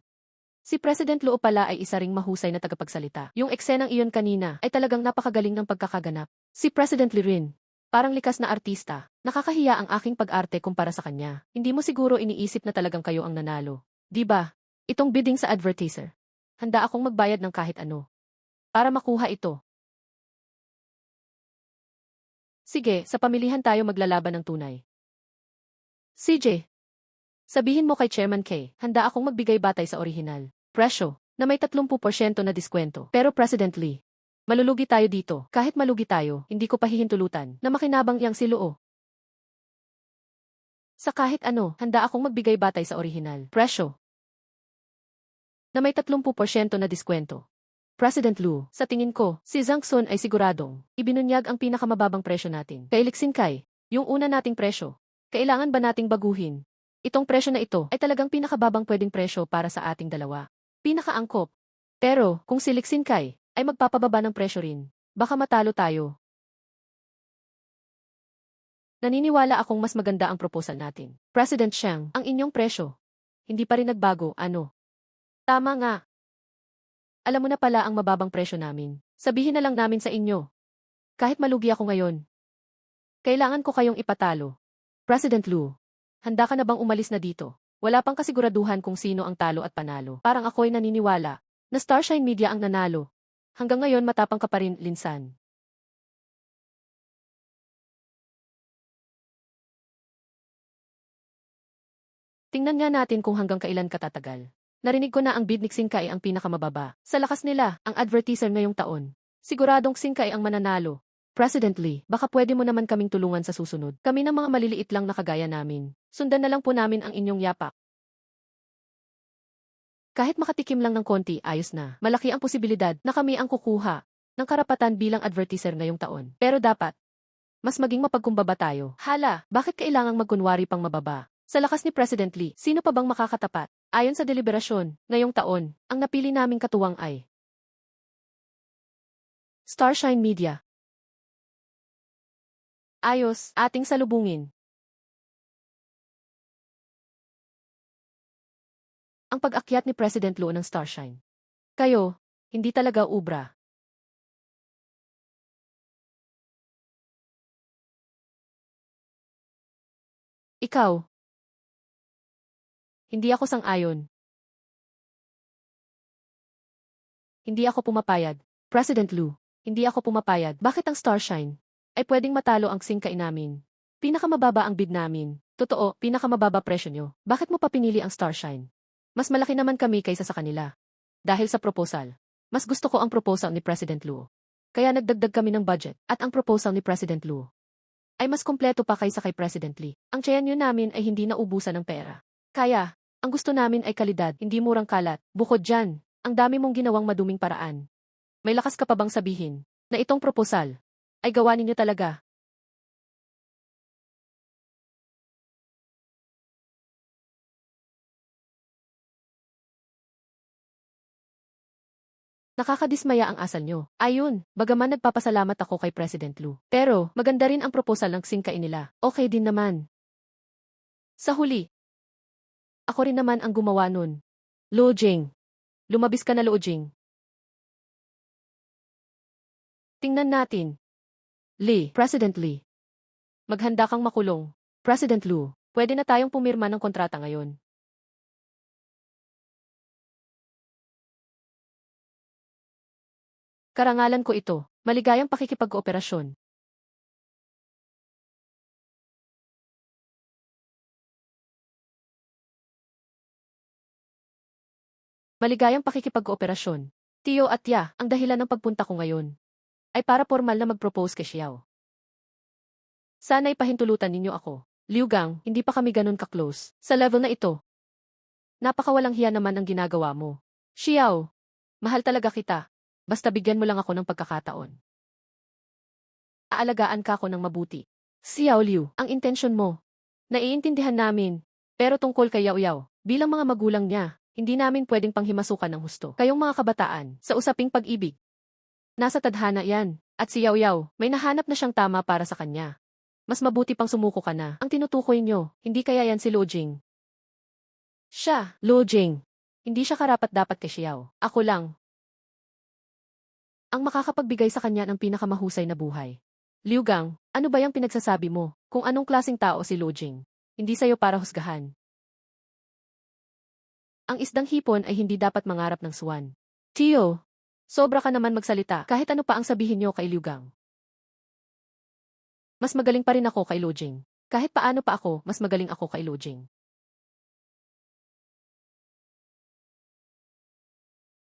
[SPEAKER 1] Si President Luo pala ay isa ring mahusay na tagapagsalita. Yung eksenang iyon kanina ay talagang napakagaling ng pagkakaganap. Si President Lee rin. Parang likas na artista. Nakakahiya ang aking pag-arte kumpara sa kanya. Hindi mo siguro iniisip na talagang kayo ang nanalo. Di ba? Itong bidding sa advertiser. Handa akong magbayad ng kahit ano para makuha ito. Sige, sa pamilihan tayo maglalaban ng tunay. CJ, sabihin mo kay Chairman K, handa akong magbigay batay sa orihinal presyo na may 30% na diskwento. Pero President Lee, malulugi tayo dito. Kahit malugi tayo, hindi ko pahihintulutan na makinabang yang si Luo. Sa kahit ano, handa akong magbigay batay sa orihinal presyo na may 30% na diskwento. President Lu, sa tingin ko, si Zhang Xun ay siguradong ibinunyag ang pinakamababang presyo natin. Kay Lixingkai, yung una nating presyo. Kailangan ba nating baguhin? Itong presyo na ito ay talagang pinakababang pwedeng presyo para sa ating dalawa. Pinakaangkop. Pero, kung si Lixingkai ay magpapababa ng presyo rin, baka matalo tayo. Naniniwala akong mas maganda ang proposal natin. President Xiang, ang inyong presyo. Hindi pa rin nagbago, ano? Tama nga. Alam mo na pala ang mababang presyo namin. Sabihin na lang namin sa inyo. Kahit malugi ako ngayon. Kailangan ko kayong ipatalo. President Lu, handa ka na bang umalis na dito? Wala pang kasiguraduhan kung sino ang talo at panalo. Parang ako'y naniniwala na Starshine Media ang nanalo. Hanggang ngayon matapang ka pa rin, Linsan. Tingnan nga natin kung hanggang kailan katatagal. Narinig ko na ang bid ni Xingkai ang pinakamababa. Sa lakas nila, ang advertiser ngayong taon. Siguradong Xingkai ang mananalo. President Lee, baka pwede mo naman kaming tulungan sa susunod. Kami ng mga maliliit lang na kagaya namin. Sundan na lang po namin ang inyong yapak. Kahit makatikim lang ng konti, ayos na. Malaki ang posibilidad na kami ang kukuha ng karapatan bilang advertiser ngayong taon. Pero dapat, mas maging mapagkumbaba tayo. Hala, bakit kailangang magkunwari pang mababa? Sa lakas ni President Lee, sino pa bang makakatapat? Ayon sa deliberasyon, ngayong taon, ang napili naming katuwang ay Starshine Media. Ayos, ating salubungin. Ang pag-akyat ni President Luo ng Starshine. Kayo, hindi talaga ubra. Ikaw, hindi ako sang-ayon. Hindi ako pumapayag. President Lu, hindi ako pumapayag. Bakit ang Starshine ay pwedeng matalo ang Xingkai namin? Pinakamababa ang bid namin. Totoo, pinakamababa presyo nyo. Bakit mo pa pinili ang Starshine? Mas malaki naman kami kaysa sa kanila. Dahil sa proposal. Mas gusto ko ang proposal ni President Lu. Kaya nagdagdag kami ng budget at ang proposal ni President Lu ay mas kompleto pa kaysa kay President Lee. Ang tiyanyo namin ay hindi naubusan ng pera. Kaya, ang gusto namin ay kalidad, hindi murang kalat. Bukod dyan, ang dami mong ginawang maduming paraan. May lakas ka pa bang sabihin na itong proposal ay gawa ninyo talaga? Nakakadismaya ang asal nyo. Ayun, bagaman nagpapasalamat ako kay President Lu. Pero, maganda rin ang proposal ng Xingkai nila. Okay din naman. Sa huli, ako rin naman ang gumawa nun. Luo Jing. Lumabis ka na, Luo Jing. Tingnan natin. Lee, President Lee. Maghanda kang makulong. President Lu, pwede na tayong pumirma ng kontrata ngayon. Karangalan ko ito. Maligayang pakikipag-kooperasyon. Maligayang pakikipag-kooperasyon. Tio at Ya, ang dahilan ng pagpunta ko ngayon ay para formal na mag-propose kay Xiao. Sana'y pahintulutan ninyo ako. Liu Gang, hindi pa kami ganun ka-close. Sa level na ito, napakawalang hiya naman ang ginagawa mo. Xiao, mahal talaga kita. Basta bigyan mo lang ako ng pagkakataon. Aalagaan ka ako ng mabuti. Xiao Liu, ang intensyon mo. Naiintindihan namin. Pero tungkol kay Yao Yao, bilang mga magulang niya, hindi namin pwedeng panghimasukan ng husto. Kayong mga kabataan, sa usaping pag-ibig. Nasa tadhana yan. At si Yao Yao, may nahanap na siyang tama para sa kanya. Mas mabuti pang sumuko ka na. Ang tinutukoy nyo, hindi kaya yan si Luo Jing. Siya, Luo Jing. Hindi siya karapat-dapat kay Xiao. Ako lang ang makakapagbigay sa kanya ng pinakamahusay na buhay. Liu Gang, ano ba yung pinagsasabi mo? Kung anong klaseng tao si Luo Jing? Hindi sa'yo para husgahan. Ang isdang hipon ay hindi dapat mangarap ng swan. Tio, sobra ka naman magsalita kahit ano pa ang sabihin niyo kay Liu Gang. Mas magaling pa rin ako kay Luo Jing. Kahit paano pa ako, mas magaling ako kay Luo Jing.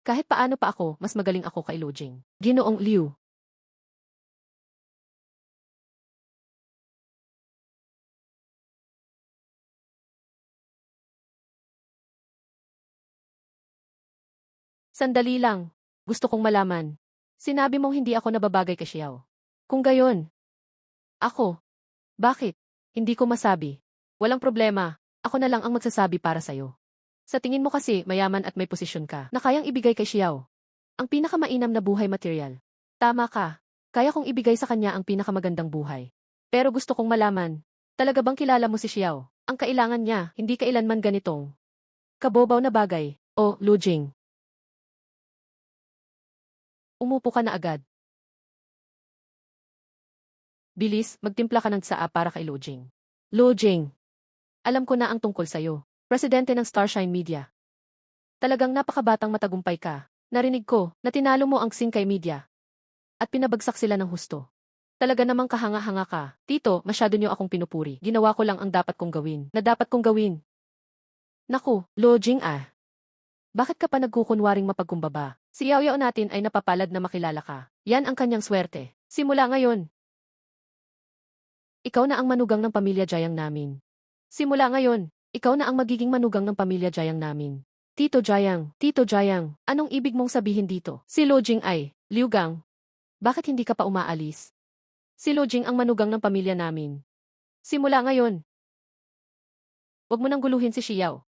[SPEAKER 1] Kahit paano pa ako, mas magaling ako kay Luo Jing. Ginoong Liu. Sandali lang. Gusto kong malaman. Sinabi mong hindi ako nababagay kay Xiao. Kung gayon, ako. Bakit? Hindi ko masabi. Walang problema. Ako na lang ang magsasabi para sa'yo. Sa tingin mo kasi mayaman at may posisyon ka na kayang ibigay kay Xiao. Ang pinakamainam na buhay material. Tama ka. Kaya kong ibigay sa kanya ang pinakamagandang buhay. Pero gusto kong malaman, talaga bang kilala mo si Xiao? Ang kailangan niya, hindi kailanman ganitong kabobaw na bagay. O, Lu Jing. Umupo ka na agad. Bilis, magtimpla ka ng tsaa para kay Luo Jing. Luo Jing, alam ko na ang tungkol sa'yo. Presidente ng Starshine Media. Talagang napakabatang matagumpay ka. Narinig ko na tinalo mo ang Xingkai Media. At pinabagsak sila ng husto. Talaga namang kahanga-hanga ka. Tito, masyado niyo akong pinupuri. Ginawa ko lang ang dapat kong gawin. Na dapat kong gawin. Naku, Lojing ah. Bakit ka pa nagkukunwaring mapagkumbaba? Si Yao Yao natin ay napapalad na makilala ka. Yan ang kanyang swerte. Simula ngayon, ikaw na ang manugang ng pamilya Jayang namin. Simula ngayon, ikaw na ang magiging manugang ng pamilya Jayang namin. Tito Jayang, anong ibig mong sabihin dito? Si Lojing ay, Liu Gang, bakit hindi ka pa umaalis? Si Lojing ang manugang ng pamilya namin. Simula ngayon, huwag mo nang guluhin si Xiao.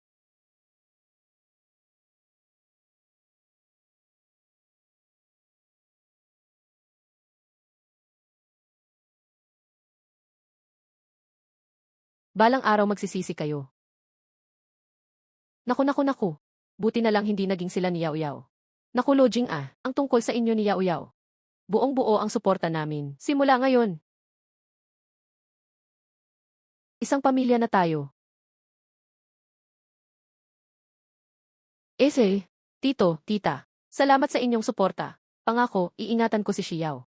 [SPEAKER 1] Balang araw magsisisi kayo. Naku. Buti na lang hindi naging sila ni Yao Yao. Naku Lojing ah, ang tungkol sa inyo ni Yao Yao. Buong-buo ang suporta namin. Simula ngayon, isang pamilya na tayo. Tito, tita, salamat sa inyong suporta. Pangako, iingatan ko si Xiao.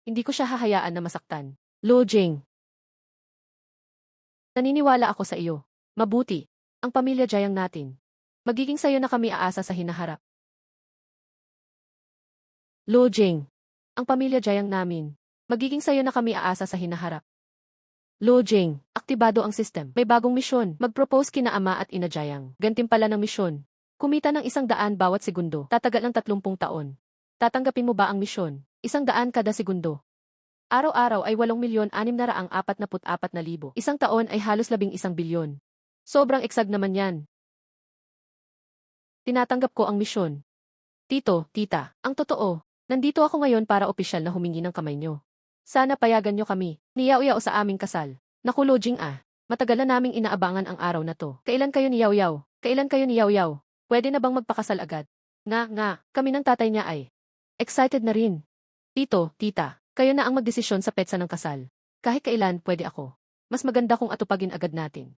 [SPEAKER 1] Hindi ko siya hahayaan na masaktan. Lojing, naniniwala ako sa iyo. Mabuti, ang pamilya Jayang natin. Magiging sayo na kami aasa sa hinaharap. Lojing, ang pamilya Jayang namin. Magiging sayo na kami aasa sa hinaharap. Lojing, aktibado ang system. May bagong misyon. Mag-propose kina ama at ina Jayang. Gantimpala ng misyon. Kumita ng 100 bawat segundo. Tatagal ng 30 taon. Tatanggapin mo ba ang misyon? 100 kada segundo. Araw-araw ay 8,644,000. Isang taon ay halos 11 bilyon. Sobrang eksag naman yan. Tinatanggap ko ang misyon. Tito, tita, ang totoo, nandito ako ngayon para opisyal na humingi ng kamay nyo. Sana payagan nyo kami, niyaw-yaw sa aming kasal. Naku Lojing ah, matagal na naming inaabangan ang araw na to. Kailan kayo niyaw-yaw? Kailan kayo niyaw-yaw? Pwede na bang magpakasal agad? Nga, kami ng tatay niya ay. Excited na rin. Tito, tita, kayo na ang magdesisyon sa petsa ng kasal. Kahit kailan pwede ako. Mas maganda kung atupagin agad natin.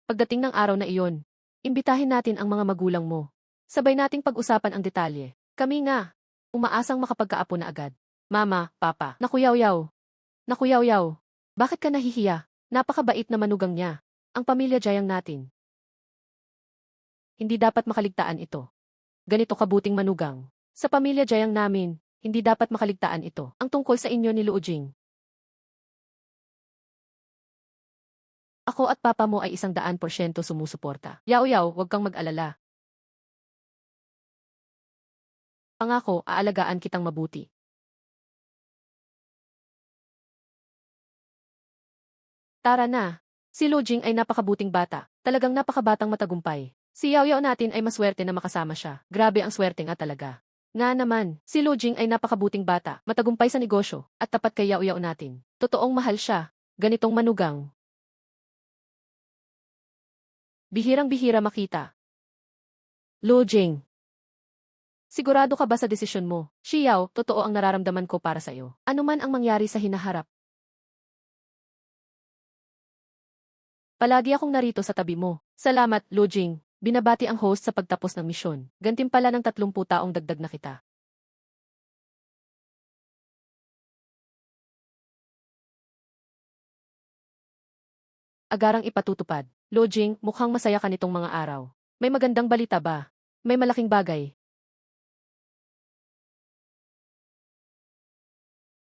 [SPEAKER 1] Pagdating ng araw na iyon, imbitahin natin ang mga magulang mo. Sabay nating pag-usapan ang detalye. Kami nga, umaasang makapagkaapo na agad. Mama, papa, nakuyaw-yaw. Nakuyaw-yaw. Bakit ka nahihiya? Napakabait na manugang niya. Ang pamilya Jayang natin. Hindi dapat makaligtaan ito. Ganito kabuting manugang. Sa pamilya Jayang namin, hindi dapat makaligtaan ito. Ang tungkol sa inyo ni Luojing. Ako at papa mo ay 100% sumusuporta. Yao-yaw, huwag kang mag-alala. Pangako, aalagaan kitang mabuti. Tara na. Si Lojing ay napakabuting bata. Talagang napakabatang matagumpay. Si Yao Yao natin ay maswerte na makasama siya. Grabe ang swerte nga talaga. Nga naman, si Lojing ay napakabuting bata, matagumpay sa negosyo, at tapat kay Yao Yao natin. Totoong mahal siya. Ganitong manugang. Bihirang-bihira makita. Lojing. Sigurado ka ba sa desisyon mo? Xiao, totoo ang nararamdaman ko para sa iyo. Ano man ang mangyari sa hinaharap. Palagi akong narito sa tabi mo. Salamat, Lojing. Binabati ang host sa pagtapos ng misyon. Gantimpala ng 30 taong dagdag na kita. Agarang ipatutupad. Lojing, mukhang masaya ka nitong mga araw. May magandang balita ba? May malaking bagay.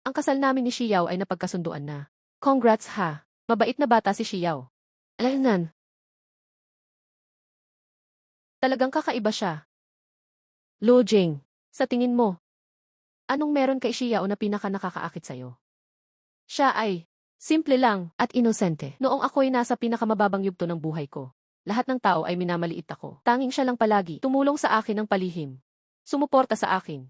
[SPEAKER 1] Ang kasal namin ni Xiao ay napagkasunduan na. Congrats ha. Mabait na bata si Xiao. Alanan. Talagang kakaiba siya. Lojing, sa tingin mo, anong meron kay Xiao na pinaka nakakaakit sa'yo? Siya ay simple lang at inosente. Noong ako'y nasa pinakamababang yugto ng buhay ko, lahat ng tao ay minamaliit ako. Tanging siya lang palagi tumulong sa akin ng palihim. Sumuporta sa akin.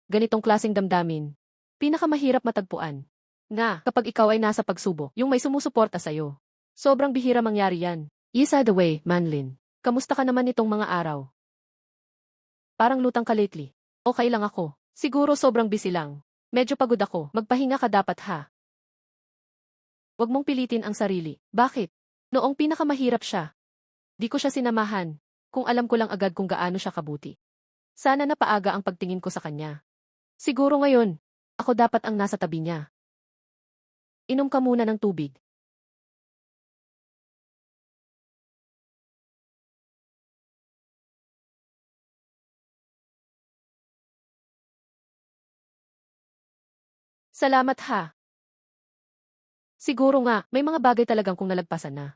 [SPEAKER 1] Ganitong klaseng damdamin, pinakamahirap matagpuan. Nga, kapag ikaw ay nasa pagsubok, yung may sumusuporta sa'yo. Sobrang bihira mangyari yan. Isa the way, Manlin. Kamusta ka naman nitong mga araw? Parang lutang ka lately. Okay lang ako. Siguro sobrang busy lang. Medyo pagod ako. Magpahinga ka dapat ha. Huwag mong pilitin ang sarili. Bakit? Noong pinakamahirap siya. Di ko siya sinamahan. Kung alam ko lang agad kung gaano siya kabuti. Sana napaaga ang pagtingin ko sa kanya. Siguro ngayon, ako dapat ang nasa tabi niya. Inom ka muna ng tubig. Salamat ha. Siguro nga, may mga bagay talagang kung nalagpasan na.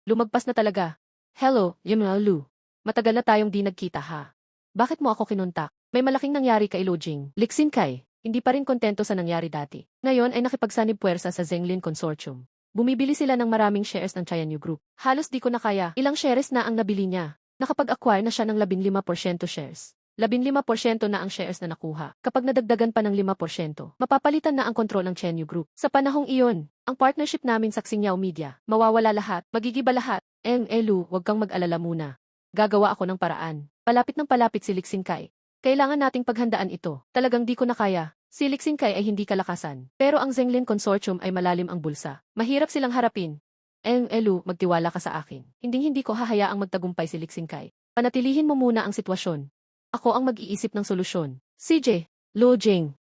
[SPEAKER 1] Lumagpas na talaga. Hello, Yumelu. Matagal na tayong di nagkita ha. Bakit mo ako kinontak? May malaking nangyari kay Lojing. Liksin Kai, hindi pa rin kontento sa nangyari dati. Ngayon ay nakipagsanib puwersa sa Zenglin Consortium. Bumibili sila ng maraming shares ng Chayanyu Group. Halos di ko na kaya. Ilang shares na ang nabili niya. Nakapag-acquire na siya ng 15% shares. 15% na ang shares na nakuha. Kapag nadagdagan pa ng 5%, mapapalitan na ang kontrol ng Chenyu Group. Sa panahong iyon, ang partnership namin sa Xingniao Media, mawawala lahat, magigiba lahat. Elu, wag kang mag-alala muna. Gagawa ako ng paraan. Palapit ng palapit si Lixin Kai. Kailangan nating paghandaan ito. Talagang di ko na kaya. Si Lixin Kai ay hindi kalakasan. Pero ang Zenglin Consortium ay malalim ang bulsa. Mahirap silang harapin. Elu, magtiwala ka sa akin. Hindi ko hahayaang magtagumpay si Lixin Kai. Panatilihin mo muna ang sitwasyon. Ako ang mag-iisip ng solusyon. CJ, Lojing.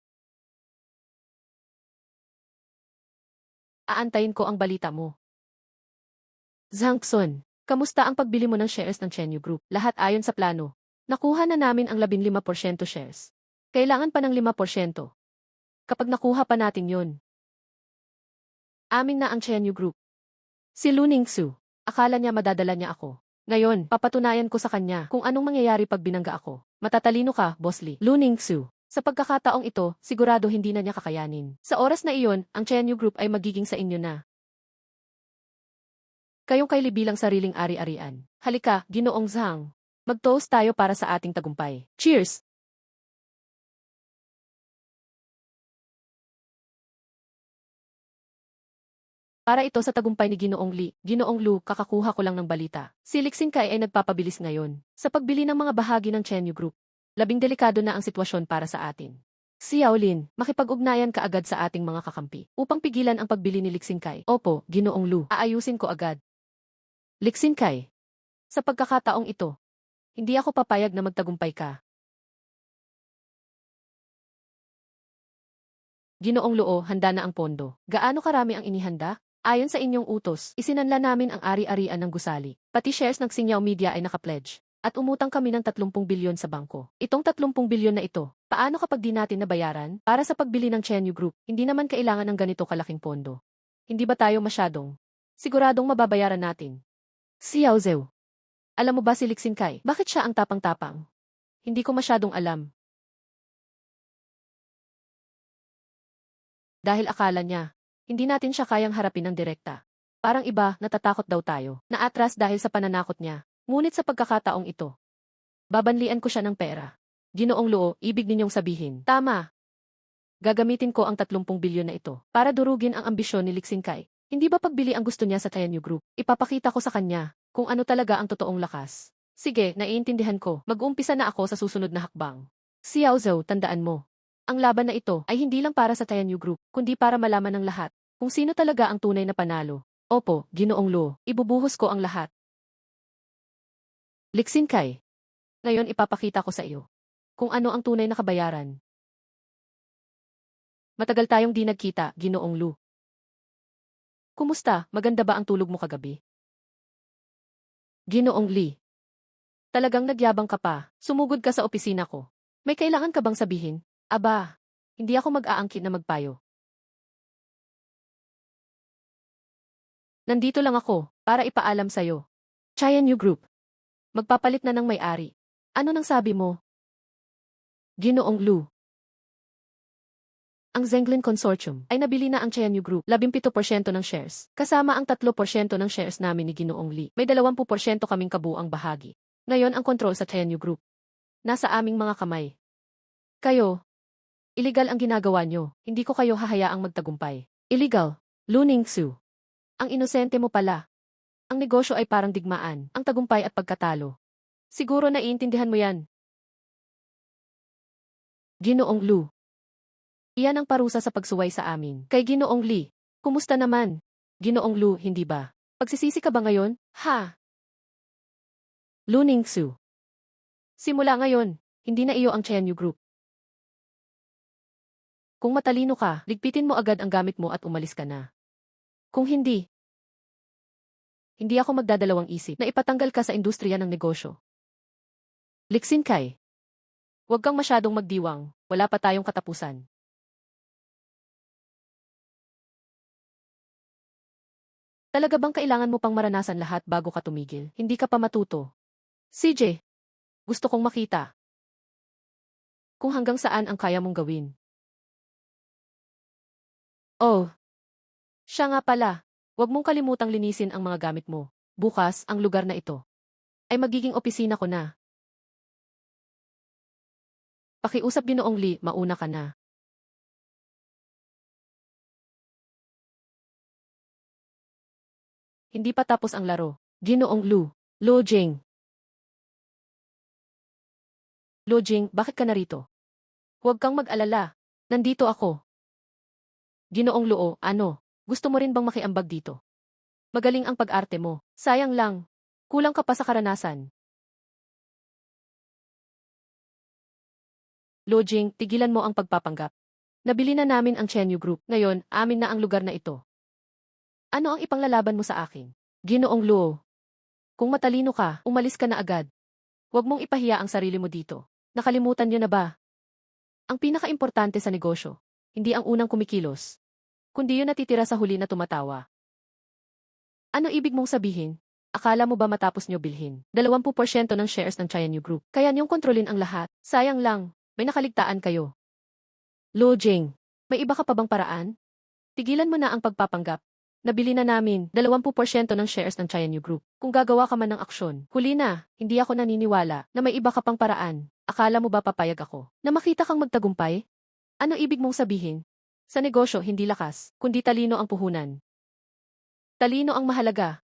[SPEAKER 1] Aantayin ko ang balita mo. Zhangxun, kamusta ang pagbili mo ng shares ng Chenyu Group? Lahat ayon sa plano. Nakuha na namin ang 15% shares. Kailangan pa ng 5%. Kapag nakuha pa natin yun, amin na ang Chenyu Group. Si Lu Ningxu, akala niya madadala niya ako. Ngayon, papatunayan ko sa kanya kung anong mangyayari pag binangga ako. Matatalino ka, Boss Lee. Lu Ningxu. Sa pagkakataong ito, sigurado hindi na niya kakayanin. Sa oras na iyon, ang Chenyu Group ay magiging sa inyo na. Kayong kaili bilang sariling ari-arian. Halika, Ginoong Zhang. Mag-toast tayo para sa ating tagumpay. Cheers! Para ito sa tagumpay ni Ginoong Li. Ginoong Lu, kakakuha ko lang ng balita. Si Lixin Kai ay nagpapabilis ngayon sa pagbili ng mga bahagi ng Chenyu Group. Labing delikado na ang sitwasyon para sa atin. Si Yaolin, makipag-ugnayan ka agad sa ating mga kakampi upang pigilan ang pagbili ni Lixin Kai. Opo, Ginoong Lu, aayusin ko agad. Lixin Kai. Sa pagkakataong ito, hindi ako papayag na magtagumpay ka. Ginoong Luo, handa na ang pondo. Gaano karami ang inihanda? Ayon sa inyong utos, isinanla namin ang ari-arian ng gusali. Pati shares ng Xingniao Media ay nakapledge. At umutang kami ng 30 bilyon sa bangko. Itong 30 bilyon na ito, paano kapag di natin nabayaran? Para sa pagbili ng Chenyu Group, hindi naman kailangan ng ganito kalaking pondo. Hindi ba tayo masyadong? Siguradong mababayaran natin. Si Yao Zhou. Alam mo ba si Lixin Kai? Bakit siya ang tapang-tapang? Hindi ko masyadong alam. Dahil akala niya, hindi natin siya kayang harapin ng direkta. Parang iba, natatakot daw tayo. Naatras dahil sa pananakot niya. Ngunit sa pagkakataong ito, babanlian ko siya ng pera. Ginoong Luo, ibig ninyong sabihin. Tama. Gagamitin ko ang 30 bilyon na ito para durugin ang ambisyon ni Lixin Kai. Hindi ba pagbili ang gusto niya sa Chenyu Group? Ipapakita ko sa kanya kung ano talaga ang totoong lakas. Sige, naiintindihan ko. Mag-uumpisa na ako sa susunod na hakbang. Si Yao Zhou, tandaan mo. Ang laban na ito ay hindi lang para sa Chenyu Group, kundi para malaman ng lahat kung sino talaga ang tunay na panalo. Opo, Ginoong Luo, ibubuhos ko ang lahat. Lixin Kai. Ngayon ipapakita ko sa iyo kung ano ang tunay na kabayaran. Matagal tayong di nagkita, Ginoong Lu. Kumusta, maganda ba ang tulog mo kagabi? Ginoong Li. Talagang nagyabang ka pa, sumugod ka sa opisina ko. May kailangan ka bang sabihin? Aba, hindi ako mag-aangkin na magpayo. Nandito lang ako, para ipaalam sa'yo. Chayanyu Group. Magpapalit na ng may-ari. Ano nang sabi mo? Ginoong Lu. Ang Zenglin Consortium ay nabili na ang Chayanyu Group, 17% ng shares. Kasama ang 3% ng shares namin ni Ginoong Li. May 20% kaming kabuang bahagi. Ngayon ang kontrol sa Chayanyu Group. Nasa aming mga kamay. Kayo. Illegal ang ginagawa nyo. Hindi ko kayo hahayaang magtagumpay. Illegal. Lu Ningxu. Ang inosente mo pala. Ang negosyo ay parang digmaan, ang tagumpay at pagkatalo. Siguro naiintindihan mo yan. Ginoong Lu. Iyan ang parusa sa pagsuway sa amin. Kay Ginoong Li. Kumusta naman? Ginoong Lu, hindi ba? Pagsisisi ka ba ngayon? Ha? Lu Ningxu. Simula ngayon, hindi na iyo ang Chenyu Group. Kung matalino ka, ligpitin mo agad ang gamit mo at umalis ka na. Kung hindi ako magdadalawang isip na ipatanggal ka sa industriya ng negosyo. Liksin Kai. Huwag kang masyadong magdiwang, wala pa tayong katapusan. Talaga bang kailangan mo pang maranasan lahat bago ka tumigil? Hindi ka pa matuto. CJ, gusto kong makita kung hanggang saan ang kaya mong gawin. Oh, siya nga pala. Huwag mong kalimutang linisin ang mga gamit mo. Bukas, ang lugar na ito ay magiging opisina ko na. Pakiusap Ginoong Lee, mauna ka na. Hindi pa tapos ang laro. Ginoong Lu. Lo Jing. Lo Jing, bakit ka narito? Huwag kang mag-alala. Nandito ako. Ginoong Luo, ano? Gusto mo rin bang makiambag dito? Magaling ang pag-arte mo. Sayang lang. Kulang ka pa sa karanasan. Lo Jing, tigilan mo ang pagpapanggap. Nabili na namin ang Chenyu Group. Ngayon, amin na ang lugar na ito. Ano ang ipanglalaban mo sa akin? Ginoong Luo. Kung matalino ka, umalis ka na agad. Huwag mong ipahiya ang sarili mo dito. Nakalimutan niyo na ba? Ang pinaka-importante sa negosyo, hindi ang unang kumikilos, kundi yung natitira sa huli na tumatawa. Ano ibig mong sabihin? Akala mo ba matapos niyo bilhin 20% ng shares ng China New Group, kaya niyong kontrolin ang lahat? Sayang lang, may nakaligtaan kayo. Lo Jing, may iba ka pa bang paraan? Tigilan mo na ang pagpapanggap. Nabili na namin 20% ng shares ng China New Group. Kung gagawa ka man ng aksyon, huli na, hindi ako naniniwala na may iba ka pang paraan. Akala mo ba papayag ako na makita kang magtagumpay? Ano ibig mong sabihin? Sa negosyo, hindi lakas, kundi talino ang puhunan. Talino ang mahalaga.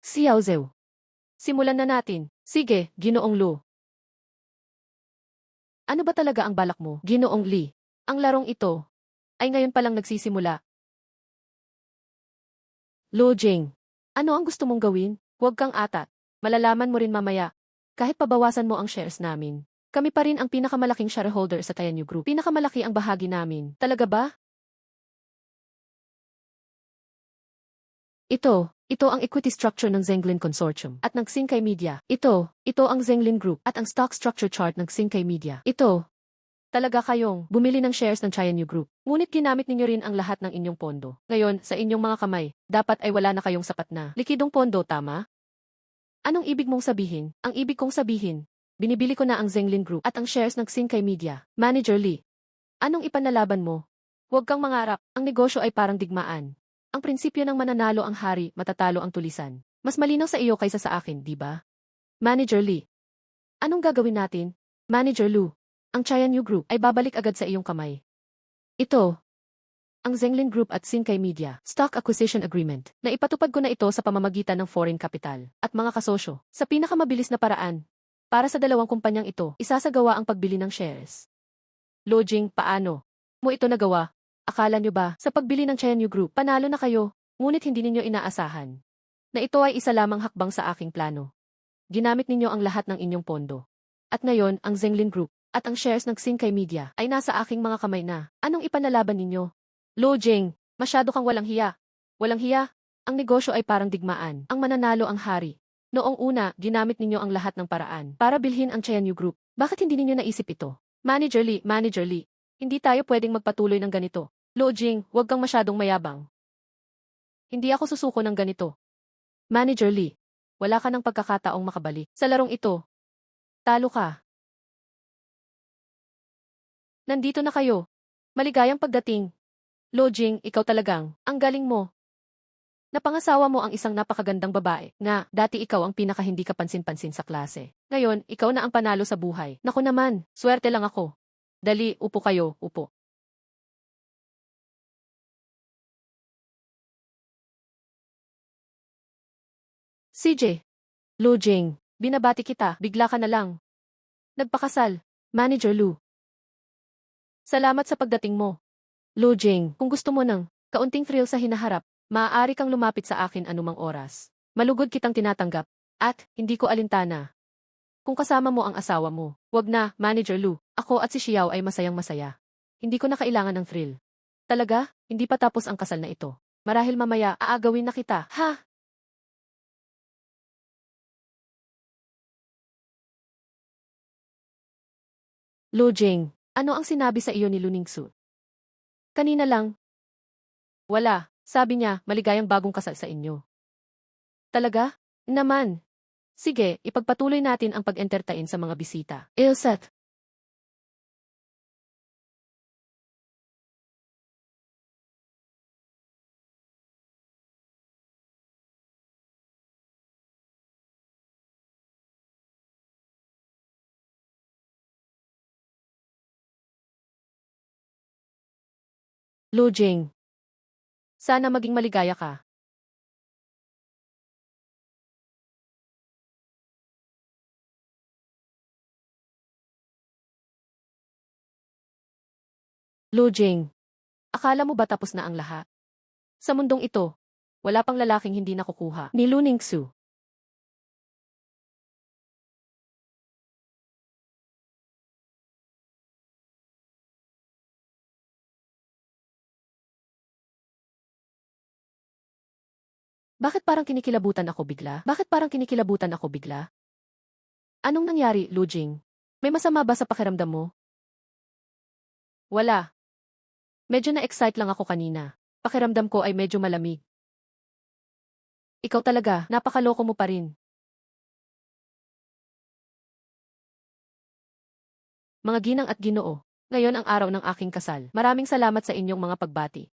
[SPEAKER 1] Xiao Zhou. Simulan na natin. Sige, Ginoong Lu. Ano ba talaga ang balak mo, Ginoong Li? Ang larong ito ay ngayon palang nagsisimula. Lo Jing, ano ang gusto mong gawin? Huwag kang atat. Malalaman mo rin mamaya. Kahit pabawasan mo ang shares namin, kami pa rin ang pinakamalaking shareholder sa Tayanyu Group. Pinakamalaki ang bahagi namin. Talaga ba? Ito ang equity structure ng Zhenglin Consortium at ng Xingkai Media. Ito ang Zhenglin Group at ang stock structure chart ng Xingkai Media. Talaga kayong bumili ng shares ng China New Group. Ngunit ginamit ninyo rin ang lahat ng inyong pondo. Ngayon, sa inyong mga kamay, dapat ay wala na kayong sapat na likidong pondo, tama? Anong ibig mong sabihin? Ang ibig kong sabihin, binibili ko na ang Zhenglin Group at ang shares ng Xingkai Media. Manager Lee, anong ipanlalaban mo? Huwag kang mangarap, ang negosyo ay parang digmaan. Ang prinsipyo ng mananalo ang hari, matatalo ang tulisan. Mas malinaw sa iyo kaysa sa akin, di ba? Manager Lee, anong gagawin natin? Manager Lu, ang China New Group ay babalik agad sa iyong kamay. Ito, ang Zhenglin Group at Xingkai Media Stock Acquisition Agreement na ipatupad ko na ito sa pamamagitan ng foreign capital at mga kasosyo sa pinakamabilis na paraan. Para sa dalawang kumpanyang ito, isasagawa ang pagbili ng shares. Lo Jing, paano mo ito nagawa? Akala nyo ba sa pagbili ng China New Group, panalo na kayo, ngunit hindi ninyo inaasahan na ito ay isa lamang hakbang sa aking plano. Ginamit ninyo ang lahat ng inyong pondo. At ngayon, ang Zhenglin Group at ang shares ng Xingkai Media ay nasa aking mga kamay na. Anong ipanlalaban ninyo? Lo Jing, masyado kang walang hiya. Walang hiya? Ang negosyo ay parang digmaan. Ang mananalo ang hari. Noong una, ginamit ninyo ang lahat ng paraan para bilhin ang China New Group. Bakit hindi ninyo naisip ito? Manager Lee, hindi tayo pwedeng magpatuloy ng ganito. Lo Jing, huwag kang masyadong mayabang. Hindi ako susuko ng ganito. Manager Lee, wala ka ng pagkakataong makabalik sa larong ito. Talo ka. Nandito na kayo. Maligayang pagdating. Lo Jing, ikaw talagang, ang galing mo. Napangasawa mo ang isang napakagandang babae, nga, dati ikaw ang pinaka hindi kapansin-pansin sa klase. Ngayon, ikaw na ang panalo sa buhay. Naku naman, swerte lang ako. Dali, upo kayo, upo. CJ. Lo Jing, binabati kita, bigla ka na lang. Nagpakasal. Manager Lu. Salamat sa pagdating mo. Lo Jing, kung gusto mo ng kaunting thrill sa hinaharap, maaari kang lumapit sa akin anumang oras. Malugod kitang tinatanggap. At, hindi ko alintana. Kung kasama mo ang asawa mo, wag na, Manager Lu, ako at si Xiao ay masayang-masaya. Hindi ko na kailangan ng thrill. Talaga, hindi pa tapos ang kasal na ito. Marahil mamaya, aagawin na kita, ha? Lu Jing, ano ang sinabi sa iyo ni Lu Ningsu? Kanina lang. Wala. Sabi niya, maligayang bagong kasal sa inyo. Talaga? Naman. Sige, ipagpatuloy natin ang pag-entertain sa mga bisita. Ilset. Lu Jing. Sana maging maligaya ka. Lu Jing. Akala mo ba tapos na ang lahat? Sa mundong ito, wala pang lalaking hindi nakukuha ni Lu Ningsu. Bakit parang kinikilabutan ako bigla? Bakit parang kinikilabutan ako bigla? Anong nangyari, Lu Jing? May masama ba sa pakiramdam mo? Wala. Medyo na-excite lang ako kanina. Pakiramdam ko ay medyo malamig. Ikaw talaga, napakaloko mo pa rin. Mga ginang at ginoo, ngayon ang araw ng aking kasal. Maraming salamat sa inyong mga pagbati.